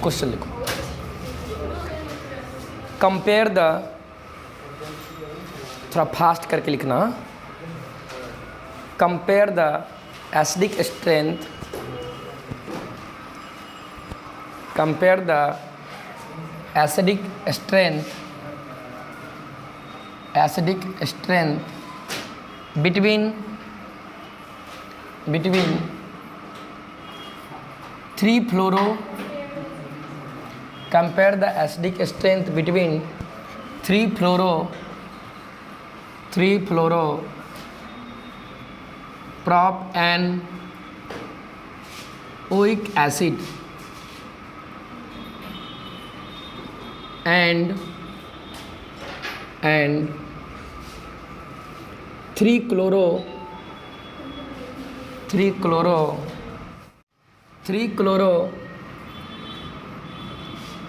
Question लिखो, compare the, थोड़ा fast करके लिखना, compare the acidic strength, compare the acidic strength between 3-fluoro, compare the acidic strength between 3-fluoro prop and oic acid and 3-chloro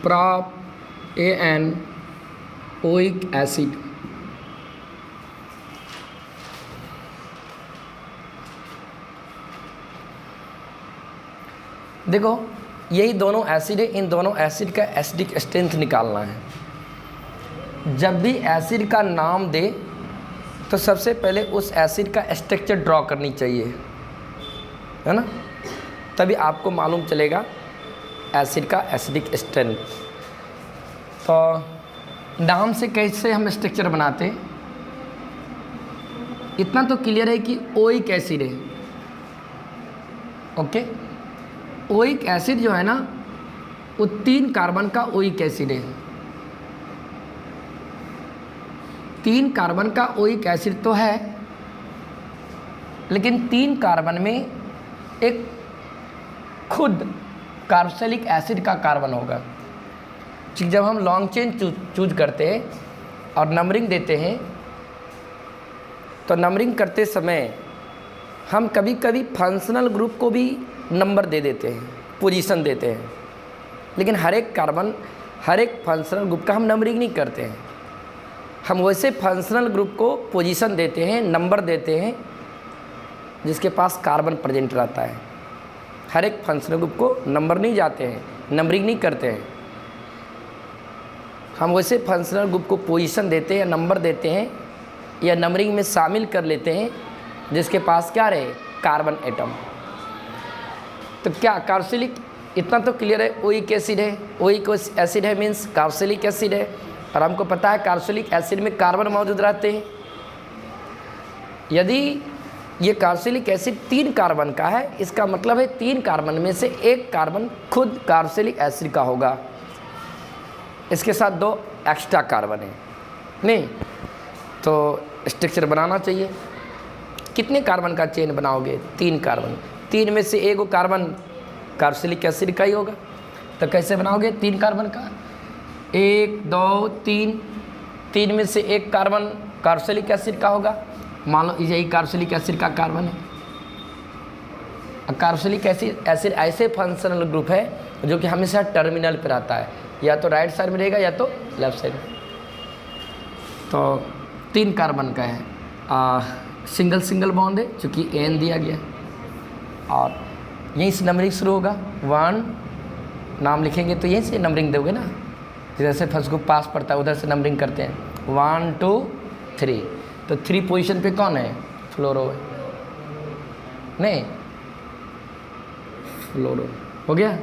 prop and oic acid। देखो यही दोनों acid है, इन दोनों acid का acidic strength निकालना है। जब भी एसिड का नाम दे तो सबसे पहले उस एसिड का स्ट्रक्चर ड्रॉ करनी चाहिए, है ना, तभी आपको मालूम चलेगा एसिड का एसिडिक स्ट्रेंथ। तो नाम से कैसे हम स्ट्रक्चर बनाते, इतना तो क्लियर है कि ओइक एसिड है। ओके, ओइक एसिड जो है ना वो 3 कार्बन का ओइक एसिड है। 3 कार्बन का ओइक एसिड तो है, लेकिन 3 कार्बन में एक खुद कार्बोक्सिलिक एसिड का कार्बन होगा। जब हम लॉन्ग चेन चूज करते हैं और नंबरिंग देते हैं तो नंबरिंग करते समय हम कभी कभी फंक्शनल ग्रुप को भी नंबर दे देते हैं, पोजीशन देते हैं, लेकिन हर एक फंक्शनल ग्रुप का हम नंबरिंग नहीं करते हैं। हम वैसे फंक्शनल ग्रुप को पोजीशन देते हैं, नंबर देते हैं जिसके पास कार्बन प्रेजेंट रहता है। हर एक फंक्शनल ग्रुप को नंबर नहीं जाते हैं, नंबरिंग नहीं करते हैं। हम वैसे फंक्शनल ग्रुप को पोजीशन देते हैं, नंबर देते हैं या नंबरिंग में शामिल कर लेते हैं जिसके पास क्या रहे, कार्बन एटम। तो क्या कार्बोक्सिलिक, इतना तो क्लियर है, ओइक एसिड है, ओइक एसिड है मीन्स कार्बोक्सिलिक एसिड है, और हमको पता है कार्बोक्सिलिक एसिड में कार्बन मौजूद रहते हैं। यदि ये कार्बोक्सिलिक एसिड 3 कार्बन का है, इसका मतलब है 3 कार्बन में से एक कार्बन खुद कार्बोक्सिलिक एसिड का होगा, इसके साथ 2 एक्स्ट्रा कार्बन है नहीं, तो स्ट्रक्चर बनाना चाहिए। कितने कार्बन का चेन बनाओगे, 3 कार्बन, 3 में से एक कार्बन कार्बोक्सिलिक एसिड का ही होगा। तो कैसे बनाओगे 3 कार्बन का, 1 2 3, 3 में से एक कार्बन कार्बोक्सिलिक एसिड का होगा। मान लो यही कार्बोक्सिलिक एसिड का कार्बन है। कार्बोक्सिलिक एसिड ऐसे फंक्शनल ग्रुप है जो कि हमेशा टर्मिनल पर रहता है, या तो राइट साइड में रहेगा या तो लेफ्ट साइड। तो 3 कार्बन का है, सिंगल बॉन्ड है चूँकि एन दिया गया, और यहीं से नंबरिंग शुरू होगा। 1 नाम लिखेंगे तो यहीं से नंबरिंग दोगे ना, जैसे फर्स्ट ग्रुप पास पड़ता है उधर से नंबरिंग करते हैं, 1 2 3। तो 3 पोजीशन पे कौन है, फ्लोरो है, नहीं फ्लोरो हो गया।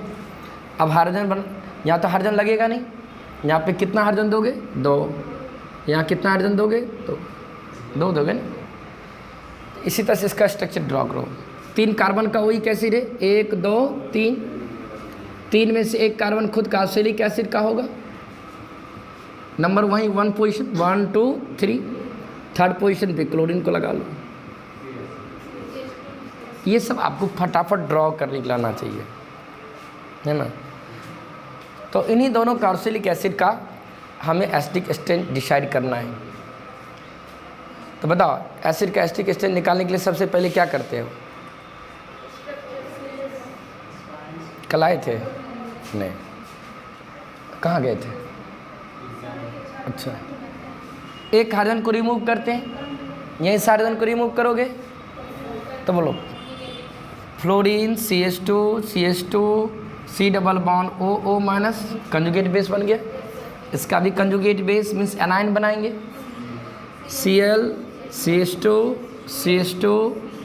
अब हाइड्रोजन बन, यहाँ तो हाइड्रोजन लगेगा नहीं, यहाँ पे कितना हाइड्रोजन दोगे, 2, यहाँ कितना हाइड्रोजन दोगे, तो 2 दोगे ना। इसी तरह से इसका स्ट्रक्चर ड्रॉ करो। 3 कार्बन का ओइक एसिड है, 1 2 3, 3 में से एक कार्बन खुद कार्बोक्सिलिक एसिड का होगा। नंबर वहीं 1 पोजीशन, 1 2 3, 3rd पोजीशन पे क्लोरीन को लगा लो। ये सब आपको फटाफट ड्रॉ कर निकलाना चाहिए, है ना। तो इन्हीं दोनों कार्बोक्सिलिक एसिड का हमें एसिडिक स्ट्रेंथ डिसाइड करना है। तो बताओ एसिड का एसिडिक स्ट्रेंथ निकालने के लिए सबसे पहले क्या करते हो, कल आए थे, नहीं कहाँ गए थे, अच्छा, एक हाइड्रोजन को रिमूव करते हैं, यहीं से हाइड्रोजन को रिमूव करोगे तो बोलो fluorine CH2 C double bond O minus conjugate base बन गया। इसका भी कंजुगेट बेस मीन्स एनाइन बनाएंगे, Cl CH2 CH2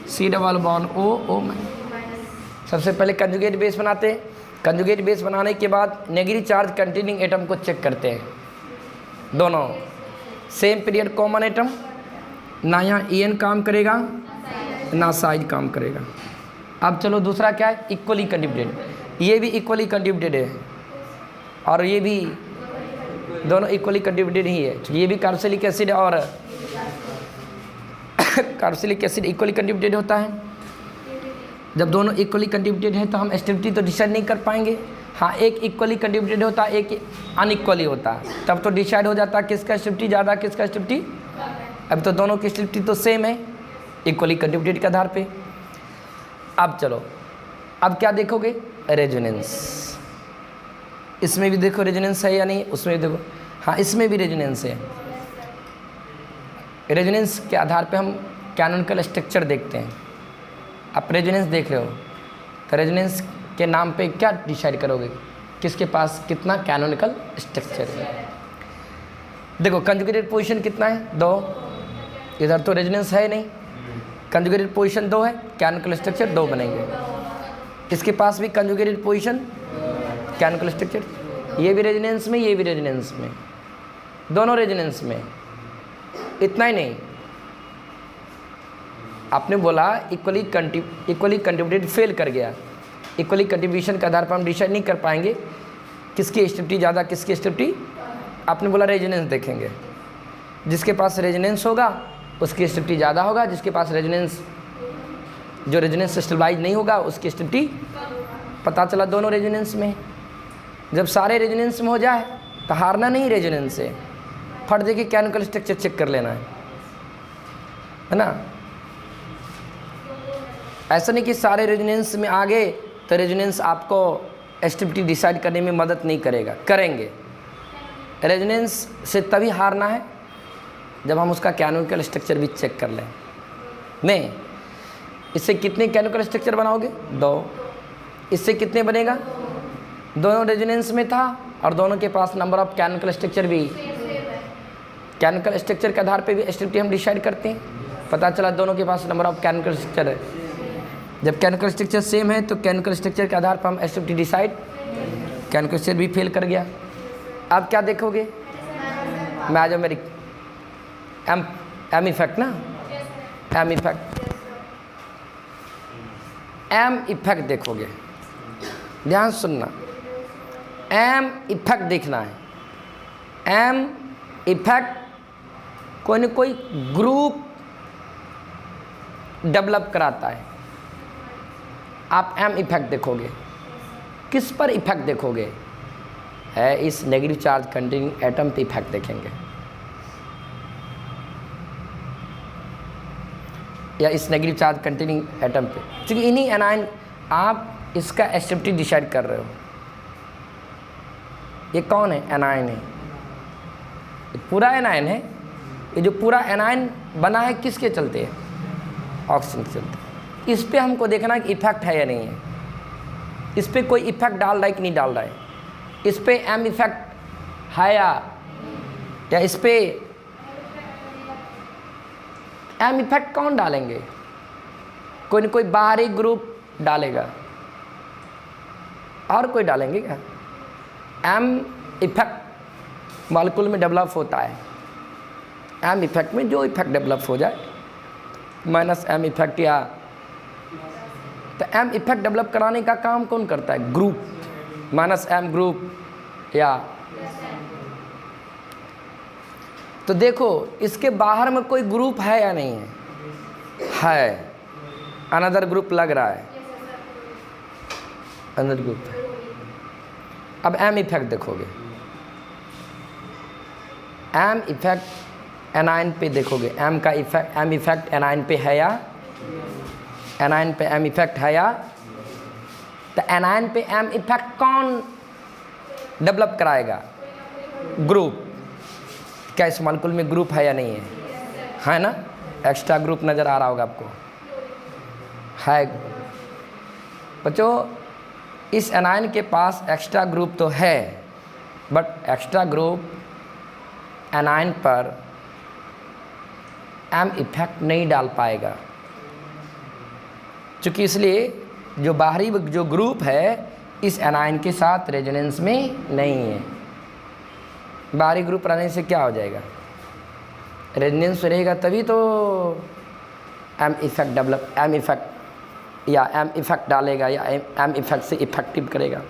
C double bond O minus. सबसे पहले कंजुगेट बेस बनाते हैं। कंजुगेट बेस बनाने के बाद नेगेटिव चार्ज कंटेनिंग एटम को चेक करते हैं। दोनों सेम पीरियड कॉमन एटम, ना यहाँ En काम करेगा ना साइड काम करेगा। अब चलो दूसरा क्या है, इक्वली कंट्रीब्यूटेड। ये भी इक्वली कंट्रीब्यूटेड है और ये भी, दोनों इक्वली कंट्रीब्यूटेड ही है। ये भी कार्बोक्सिलिक एसिड और कार्बोक्सिलिक एसिड इक्वली कंट्रीब्यूटेड होता है। जब दोनों इक्वली कंट्रीब्यूटेड है तो हम एसिडिटी तो डिसाइड नहीं कर पाएंगे। हाँ, एक इक्वली कंट्रीब्यूटेड होता है, एक अनइक्वली होता है, तब तो डिसाइड हो जाता है किसका एसिडिटी ज़्यादा किसका एसिडिटी। अब तो दोनों की एसिडिटी तो सेम है इक्वली कंट्रीब्यूटेड के आधार पे। अब चलो, अब क्या देखोगे, रेजोनेंस। इसमें भी देखो रेजोनेंस है या नहीं, उसमें भी देखो, हाँ इसमें भी रेजोनेंस है। रेजोनेंस के आधार पे हम कैनोनिकल स्ट्रक्चर देखते हैं। आप रेजोनेंस देख रहे हो तो रेजोनेंस के नाम पे क्या डिसाइड करोगे, किसके पास कितना कैनोनिकल स्ट्रक्चर है। देखो कंजुगेटेड पोजीशन कितना है, 2, इधर तो रेजोनेंस है नहीं, कंजुगेटेड पोजीशन 2 है, कैनोनिकल स्ट्रक्चर 2 बनेंगे। इसके पास भी कंजुगेटेड पोजीशन कैनोनिकल स्ट्रक्चर, ये भी रेजोनेंस में ये भी रेजोनेंस में, दोनों रेजोनेंस में। इतना ही नहीं, आपने बोला इक्वली कंट्रीब्यूटेड फेल कर गया। इक्वली कंट्रीब्यूशन के आधार पर हम डिसाइड नहीं कर पाएंगे किसकी एसिडिटी ज़्यादा किसकी एसिडिटी। आपने बोला रेजोनेंस देखेंगे, जिसके पास रेजोनेंस होगा उसकी एसिडिटी ज़्यादा होगा, जिसके पास रेजोनेंस जो रेजोनेंस स्टेबलाइज नहीं होगा उसकी एसिडिटी। पता चला दोनों रेजोनेंस में। जब सारे रेजोनेंस में हो जाए तो हारना नहीं रेजोनेंस से, फट दे के कैनोनिकल स्ट्रक्चर चेक कर लेना है ना। ऐसा नहीं कि सारे रेजोनेंस में आ गए तो रेजोनेंस आपको एसिडिटी डिसाइड करने में मदद नहीं करेगा, करेंगे। रेजोनेंस से तभी हारना है जब हम उसका कैनोनिकल स्ट्रक्चर भी चेक कर लें। नहीं, इससे कितने कैनोनिकल स्ट्रक्चर बनाओगे, 2। इससे कितने बनेगा, दोनों रेजोनेंस में था और दोनों के पास नंबर ऑफ कैनोनिकल स्ट्रक्चर भी, कैनोनिकल स्ट्रक्चर के आधार पे भी एसिडिटी हम डिसाइड करते हैं। पता चला दोनों के पास नंबर ऑफ कैनोनिकल स्ट्रक्चर है। जब कैनोनिकल स्ट्रक्चर सेम है तो कैनोनिकल स्ट्रक्चर के आधार पर हम एसिडिटी डिसाइड, कैनोनिकल स्ट्रक्चर भी फेल कर गया। अब क्या देखोगे, मैं आ जाओ मेरी एम इफेक्ट ना, एम इफेक्ट देखोगे। ध्यान सुनना, एम इफेक्ट देखना है। एम इफेक्ट कोई न कोई ग्रुप डेवलप कराता है। आप एम इफेक्ट देखोगे, किस पर इफेक्ट देखोगे, है इस नेगेटिव चार्ज कंटेनिंग एटम पे इफेक्ट देखेंगे या इस नेगेटिव चार्ज कंटेनिंग एटम पे, क्योंकि इन्हीं एनाइन आप इसका एसिडिटी डिसाइड कर रहे हो। ये कौन है, एनाइन है, ये पूरा एनाइन है। ये जो पूरा एनाइन बना है किसके चलते है, ऑक्सीजन के चलते। इस पे हमको देखना है कि इफेक्ट है या नहीं है, इस पे कोई इफेक्ट डाल रहा है कि नहीं डाल रहा है, इस पे एम इफेक्ट है या इस पे एम इफेक्ट कौन डालेंगे, कोई न कोई बाहरी ग्रुप डालेगा और कोई डालेंगे क्या। एम इफेक्ट मॉलिक्यूल में डेवलप होता है, एम इफेक्ट में जो इफेक्ट डेवलप हो जाए माइनस एम इफेक्ट, या तो एम इफेक्ट डेवलप कराने का काम कौन करता है, ग्रुप, माइनस एम ग्रुप या। तो देखो इसके बाहर में कोई ग्रुप है या नहीं है, अनदर ग्रुप लग रहा है, अनदर ग्रुप है। अब एम इफेक्ट देखोगे, एम इफेक्ट एनाइन पे देखोगे, एम का इफेक्ट, एम इफेक्ट एनाइन पे है या, एनाइन पे एम इफेक्ट है या। तो एनाइन पे एम इफेक्ट कौन डेवलप कराएगा, ग्रुप। क्या इस मॉलिक्यूल में ग्रुप है या नहीं है ना, एक्स्ट्रा ग्रुप नज़र आ रहा होगा आपको, है बच्चों। इस एनायन के पास एक्स्ट्रा ग्रुप तो है, बट एक्स्ट्रा ग्रुप एनायन पर एम इफेक्ट नहीं डाल पाएगा, क्योंकि इसलिए जो बाहरी जो ग्रुप है इस एनायन के साथ रेजोनेंस में नहीं है। बाहरी ग्रुप रहने से क्या हो जाएगा, रेजोनेंस रहेगा तभी तो M effect develop, M effect या एम इफेक्ट डालेगा या एम इफेक्ट से इफेक्टिव करेगा।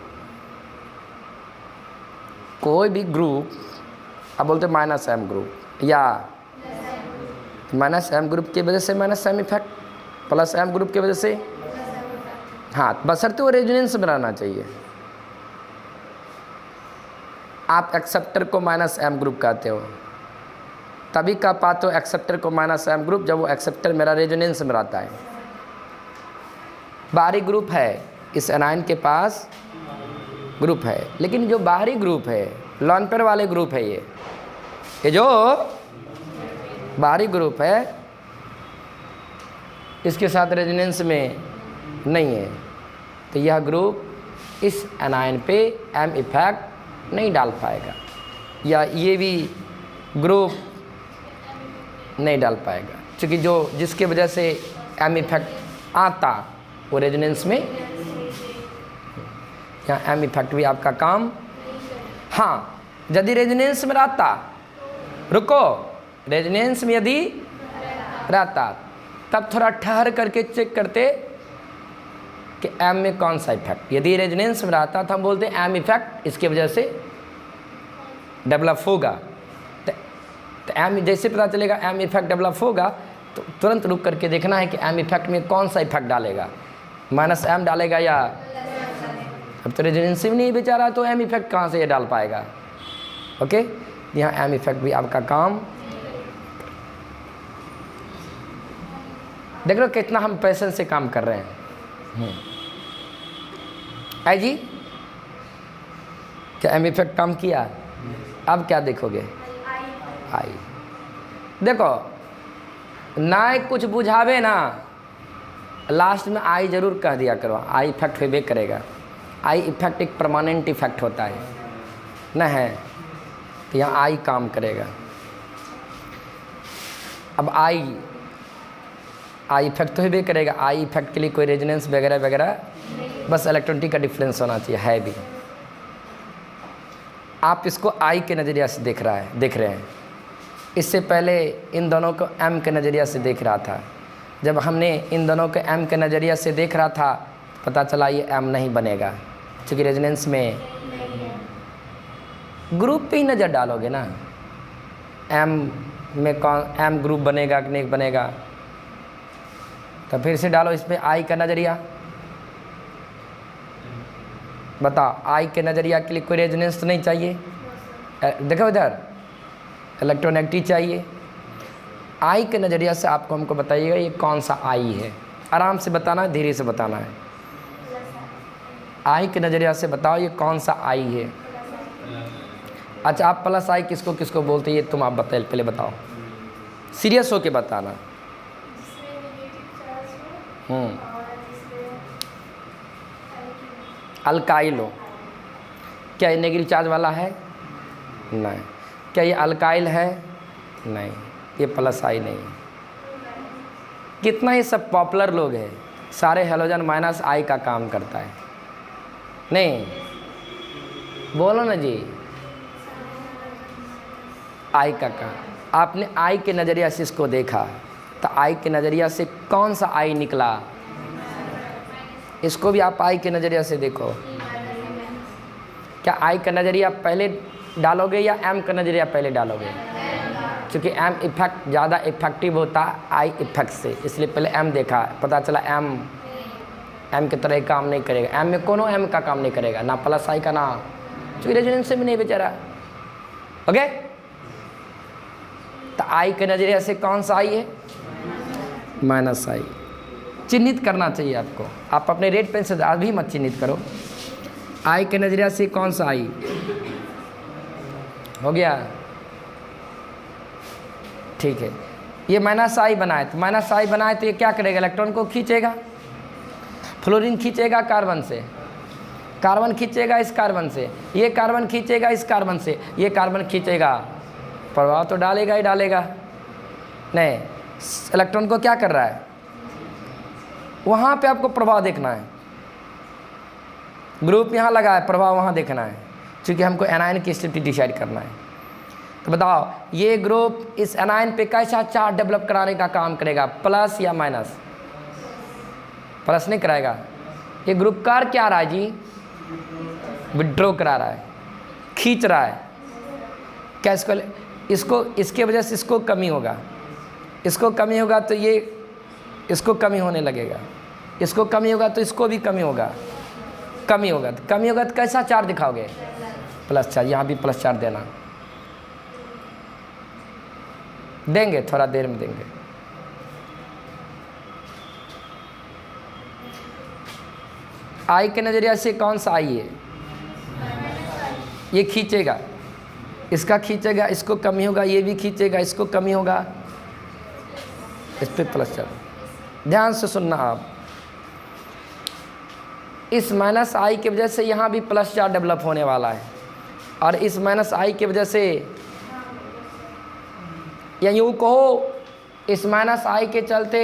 कोई भी ग्रुप, अब बोलते माइनस एम ग्रुप या माइनस एम ग्रुप की वजह से minus M effect, plus M group की वजह से, हाँ, बशर्ते वो रेजोनेंस में रहना चाहिए। आप एक्सेप्टर को माइनस एम ग्रुप कहते हो, तभी कह पाते हो एक्सेप्टर को माइनस एम ग्रुप जब वो एक्सेप्टर मेरा रेजोनेंस में रहता है। बाहरी ग्रुप है, इस एनायन के पास ग्रुप है, लेकिन जो बाहरी ग्रुप है लॉन पेयर वाले ग्रुप है, ये जो बाहरी ग्रुप है इसके साथ रेजोनेंस में नहीं है, तो यह ग्रुप इस एनायन पे एम इफेक्ट नहीं डाल पाएगा, या ये भी ग्रुप नहीं डाल पाएगा, क्योंकि जो जिसके वजह से एम इफेक्ट आता वो रेजोनेंस में, या एम इफेक्ट भी आपका काम। हाँ, यदि रेजोनेंस में रहता, रुको, रेजोनेंस में यदि रहता तब थोड़ा ठहर करके चेक करते कि एम में कौन सा इफेक्ट। यदि रेजोनेंस में रहता तो हम बोलते हैं एम इफेक्ट इसके वजह से डेवलप होगा, तो एम जैसे पता चलेगा एम इफेक्ट डेवलप होगा तो तुरंत रुक करके देखना है कि एम इफेक्ट में कौन सा इफेक्ट डालेगा, माइनस एम डालेगा या, अब तो रेजोनेंस में नहीं बेचारा तो एम इफेक्ट कहाँ से ये डाल पाएगा। ओके, यहाँ एम इफेक्ट भी आपका काम। देख लो कितना हम पेशेंस से काम कर रहे हैं। आई जी, क्या एम इफेक्ट काम किया? अब क्या देखोगे? आई देखो ना, कुछ बुझावे ना, लास्ट में आई जरूर कह दिया करो, आई इफेक्ट होबे करेगा। आई इफेक्ट एक परमानेंट इफेक्ट होता है ना, है तो यहाँ आई काम करेगा। अब आई इफेक्ट तो ही भी करेगा, आई इफेक्ट के लिए कोई रेजोनेंस वगैरह वगैरह, बस इलेक्ट्रॉनिटी का डिफरेंस होना चाहिए, है भी। आप इसको आई के नज़रिया से देख रहे हैं। इससे पहले इन दोनों को एम के नज़रिया से देख रहा था। जब हमने इन दोनों को एम के नज़रिया से देख रहा था, पता चला ये एम नहीं बनेगा, क्योंकि रेजोनेंस में ग्रुप पे ही नज़र डालोगे ना, एम में कौन एम ग्रुप बनेगा कि नहीं बनेगा, तो फिर से डालो इसमें आई का नज़रिया। बताओ, आई के नज़रिया के लिए कोई रेजोनेंस तो नहीं चाहिए। देखो इधर इलेक्ट्रोनेगेटिव चाहिए। आई के नज़रिया से आपको हमको बताइएगा ये कौन सा आई है। आराम से बताना है, धीरे से बताना है। आई के नज़रिया से बताओ ये कौन सा आई है। अच्छा, आप प्लस आई किसको किसको बोलते हैं ये तुम आप बताइए, पहले बताओ, सीरियस होके बताना। अल्काइल हो, क्या ये नेगेटिव चार्ज वाला है? नहीं। क्या ये अल्काइल है? नहीं, ये प्लस आई नहीं। कितना ये सब पॉपुलर लोग हैं, सारे हेलोजन माइनस आई का काम करता है। नहीं बोलो ना जी, आई का काम। आपने आई के नज़रिया से इसको देखा, तो आई के नज़रिया से कौन सा आई निकला, इसको भी आप आई के नज़रिया से देखो। क्या आई का नज़रिया पहले डालोगे या एम का नज़रिया पहले डालोगे? क्योंकि एम इफेक्ट ज़्यादा इफेक्टिव होता आई इफेक्ट से, इसलिए पहले एम देखा, पता चला एम की तरह काम नहीं करेगा। एम में कोनो एम का काम नहीं करेगा, ना प्लस आई का, ना, क्योंकि रेजोनेंस में नहीं बेचारा। ओके, तो आई के नज़रिया से कौन सा आई है? माइनस आई। चिन्हित करना चाहिए आपको, आप अपने रेड पेन से अभी मत चिन्हित करो। आई के नज़रिया से कौन सा आई हो गया? ठीक है, ये माइनस आई बनाए, तो माइनस आई बनाए तो ये क्या करेगा? इलेक्ट्रॉन को खींचेगा, फ्लोरीन खींचेगा कार्बन से, कार्बन खींचेगा इस कार्बन से, ये कार्बन खींचेगा इस कार्बन से, ये कार्बन खींचेगा, प्रभाव तो डालेगा ही डालेगा। नहीं, इलेक्ट्रॉन को क्या कर रहा है, वहाँ पे आपको प्रभाव देखना है। ग्रुप यहाँ लगा है, प्रभाव वहाँ देखना है, क्योंकि हमको एनायन की स्थिति डिसाइड करना है। तो बताओ ये ग्रुप इस एनायन पे कैसा चार्ज डेवलप कराने का काम करेगा, प्लस या माइनस? प्लस नहीं कराएगा। ये ग्रुप कर क्या रहा है जी, विड्रॉ करा रहा है, खींच रहा है। क्या इसको इसके वजह से इसको कमी होगा, इसको कमी होगा तो ये इसको कमी होने लगेगा, इसको कमी होगा तो इसको भी कमी होगा, कमी होगा तो कैसा चार्ज दिखाओगे, प्लस चार्ज। यहाँ भी प्लस चार्ज देना, देंगे थोड़ा देर में देंगे। आई के नज़रिया से कौन सा आई है, ये खींचेगा, इसका खींचेगा, इसको कमी होगा, ये भी खींचेगा, इसको कमी होगा, इस पे प्लस चार्ज। ध्यान से सुनना आप, इस माइनस आई की वजह से यहाँ भी प्लस चार्ज डेवलप होने वाला है, और इस माइनस आई की वजह से, या यूँ कहो इस माइनस आई के चलते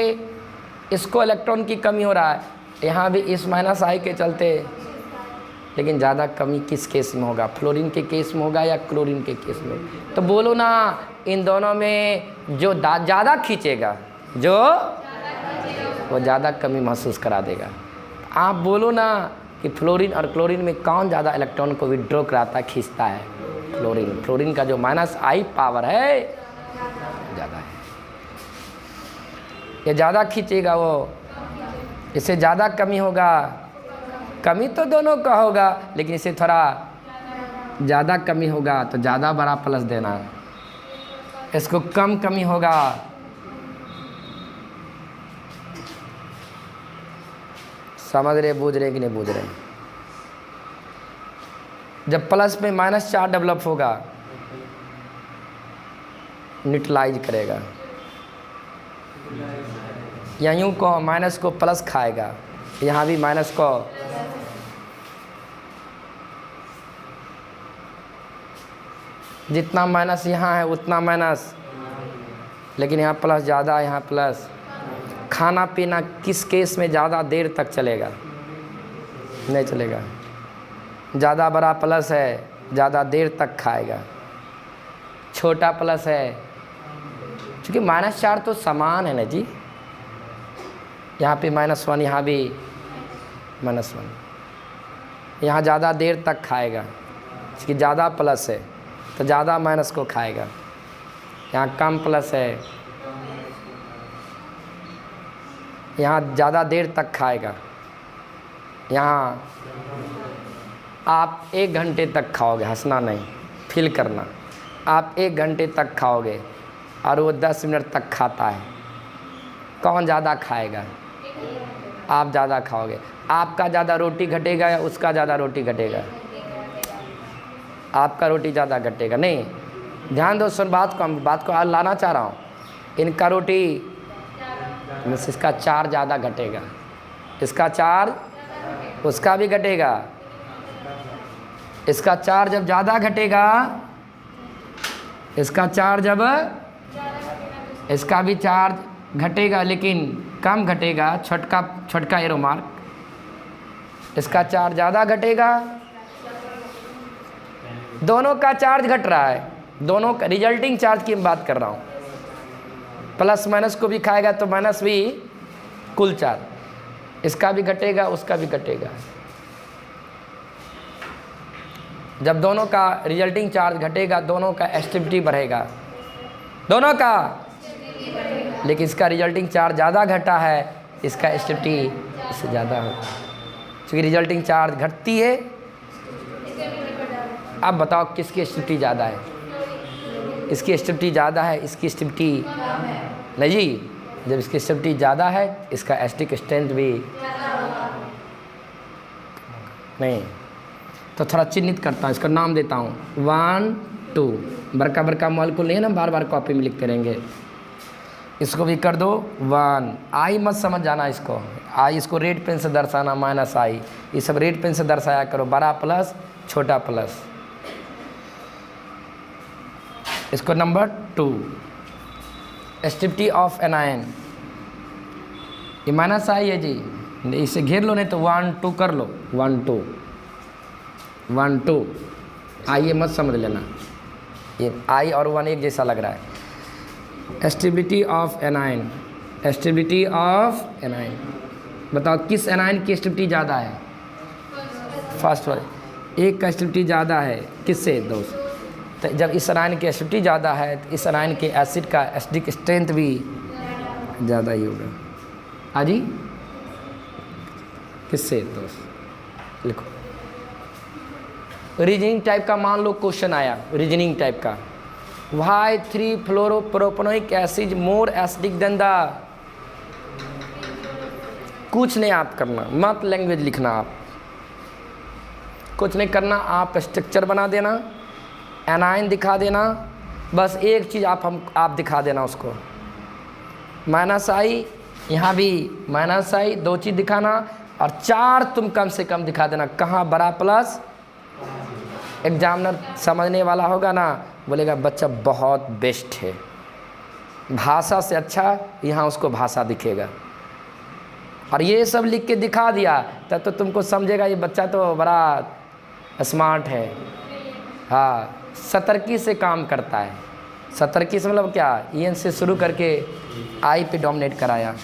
इसको इलेक्ट्रॉन की कमी हो रहा है, यहाँ भी इस माइनस आई के चलते। लेकिन ज़्यादा कमी किस केस में होगा, फ्लोरीन के केस में होगा या क्लोरीन के केस में? तो बोलो ना, इन दोनों में जो ज़्यादा खींचेगा, जो वो ज़्यादा कमी महसूस करा देगा। आप बोलो ना कि फ्लोरीन और क्लोरीन में कौन ज़्यादा इलेक्ट्रॉन को विड्रॉ कराता है, खींचता है? फ्लोरीन। फ्लोरीन का जो माइनस आई पावर है ज़्यादा है, ये ज़्यादा खींचेगा, वो इससे ज़्यादा कमी होगा। कमी तो दोनों का होगा, लेकिन इसे थोड़ा ज़्यादा कमी होगा तो ज़्यादा बड़ा प्लस देना, इसको कम कमी होगा। समझ रहे, बूझ रहे कि नहीं बूझ रहे? जब प्लस में माइनस चार्ज डेवलप होगा, न्यूट्रलाइज करेगा, या यूँ को माइनस को प्लस खाएगा, यहाँ भी माइनस को, जितना माइनस यहाँ है उतना माइनस, लेकिन यहाँ प्लस ज़्यादा है, यहाँ प्लस। खाना पीना किस केस में ज़्यादा देर तक चलेगा? नहीं चलेगा। ज़्यादा बड़ा प्लस है, ज़्यादा देर तक खाएगा। छोटा प्लस है, क्योंकि माइनस चार्ज तो समान है ना जी, यहाँ पे -1, यहाँ भी -1। यहाँ ज़्यादा देर तक खाएगा, क्योंकि ज़्यादा प्लस है तो ज़्यादा माइनस को खाएगा। यहाँ कम प्लस है, यहाँ ज़्यादा देर तक खाएगा। यहाँ आप 1 घंटे तक खाओगे, हंसना नहीं, फील करना। आप 1 घंटे तक खाओगे और वो 10 मिनट तक खाता है, कौन ज़्यादा खाएगा? आप ज़्यादा खाओगे। आपका ज़्यादा रोटी घटेगा या उसका ज़्यादा रोटी घटेगा? आपका रोटी ज़्यादा घटेगा। नहीं, ध्यान दो, सुन बात को, हम बात को आज लाना चाह रहा हूँ। इनका रोटी मीन्स इसका चार्ज ज़्यादा घटेगा, इसका चार्ज उसका भी घटेगा। इसका चार्ज जब ज़्यादा घटेगा, इसका चार्ज जब, इसका भी चार्ज घटेगा लेकिन कम घटेगा, छोटका एरो मार्क। इसका चार्ज ज़्यादा घटेगा, दोनों का चार्ज घट रहा है, दोनों का रिजल्टिंग चार्ज की मैं बात कर रहा हूँ। प्लस माइनस को भी खाएगा तो माइनस भी कुल चार्ज, इसका भी घटेगा उसका भी घटेगा। जब दोनों का रिजल्टिंग चार्ज घटेगा, दोनों का एस्टिविटी बढ़ेगा, दोनों का, लेकिन इसका रिजल्टिंग चार्ज ज़्यादा घटा है, इसका एस्टिविटी इससे ज़्यादा होगा, क्योंकि रिजल्टिंग चार्ज घटती है। अब बताओ किसकी एस्टिविटी ज़्यादा है? इसकी एस्टिविटी ज़्यादा है, इसकी एस्टिविटी नहीं जी। जब इसकी एस्टिविटी ज़्यादा है, इसका एस्टिक स्ट्रेंथ भी नहीं। तो थोड़ा चिन्हित करता हूँ, इसका नाम देता हूँ 1 2। बड़का बड़का मॉलिक्यूल नहीं है ना, बार बार कॉपी में लिखते रहेंगे। इसको भी कर दो 1। आई मत समझ जाना इसको, आई इसको रेड पेन से दर्शाना, माइनस आई, ये सब रेड पेन से दर्शाया करो, बड़ा प्लस छोटा प्लस। इसको नंबर 2, एस्टिविटी ऑफ एनायन, ये माइनस आई है जी, इसे घेर लो, नहीं तो 1 2 कर लो, 1 2 1 2। आइए मत समझ लेना, ये आई और 1 एक जैसा लग रहा है। एस्टिविटी ऑफ एनायन, एस्टिविटी ऑफ एनायन, बताओ किस एनायन की एस्टिविटी ज़्यादा है? फर्स्ट वाले, एक का एस्टिविटी ज़्यादा है किससे दोस्त? तो जब इस एनायन की एसिडिटी ज़्यादा है तो इस एनायन के एसिड का एसिडिक स्ट्रेंथ भी ज़्यादा ही होगा। हाँ जी, किससे दोस्त? लिखो, रीजनिंग टाइप का मान लो क्वेश्चन आया, रीजनिंग टाइप का, why three fluoropropanoic acid more acidic than the, कुछ नहीं आप करना, मत लैंग्वेज लिखना, आप कुछ नहीं करना, आप स्ट्रक्चर बना देना, एनायन दिखा देना, बस एक चीज़ आप दिखा देना उसको, माइनस आई, यहाँ भी माइनस आई, 2 चीज़ दिखाना, और 4 तुम कम से कम दिखा देना। कहाँ बड़ा प्लस? एग्जामिनर समझने वाला होगा ना, बोलेगा बच्चा बहुत बेस्ट है, भाषा से अच्छा यहाँ उसको भाषा दिखेगा, और ये सब लिख के दिखा दिया तब तो तुमको समझेगा ये बच्चा तो बड़ा स्मार्ट है। हाँ, सतर्की से काम करता है, सतर्की से मतलब क्या, EN से शुरू करके आई पे डोमिनेट कराया।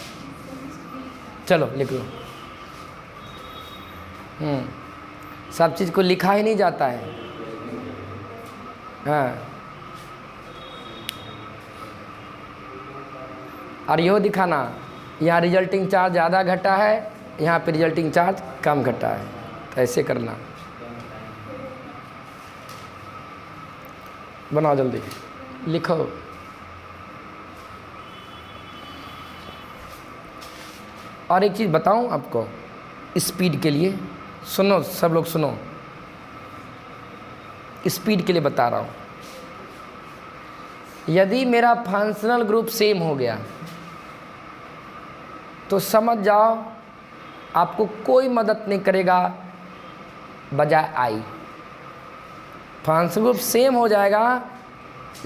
चलो लिख लो। सब चीज़ को लिखा ही नहीं जाता है। हाँ, और यो दिखाना, यहाँ रिजल्टिंग चार्ज ज़्यादा घटा है, यहाँ पे रिजल्टिंग चार्ज कम घटा है, तो ऐसे करना। बनाओ जल्दी, लिखो। और एक चीज़ बताऊं आपको स्पीड के लिए, सुनो सब लोग सुनो, स्पीड के लिए बता रहा हूं। यदि मेरा फंक्शनल ग्रुप सेम हो गया तो समझ जाओ आपको कोई मदद नहीं करेगा बजाय आई। फंक्शनल ग्रुप सेम हो जाएगा,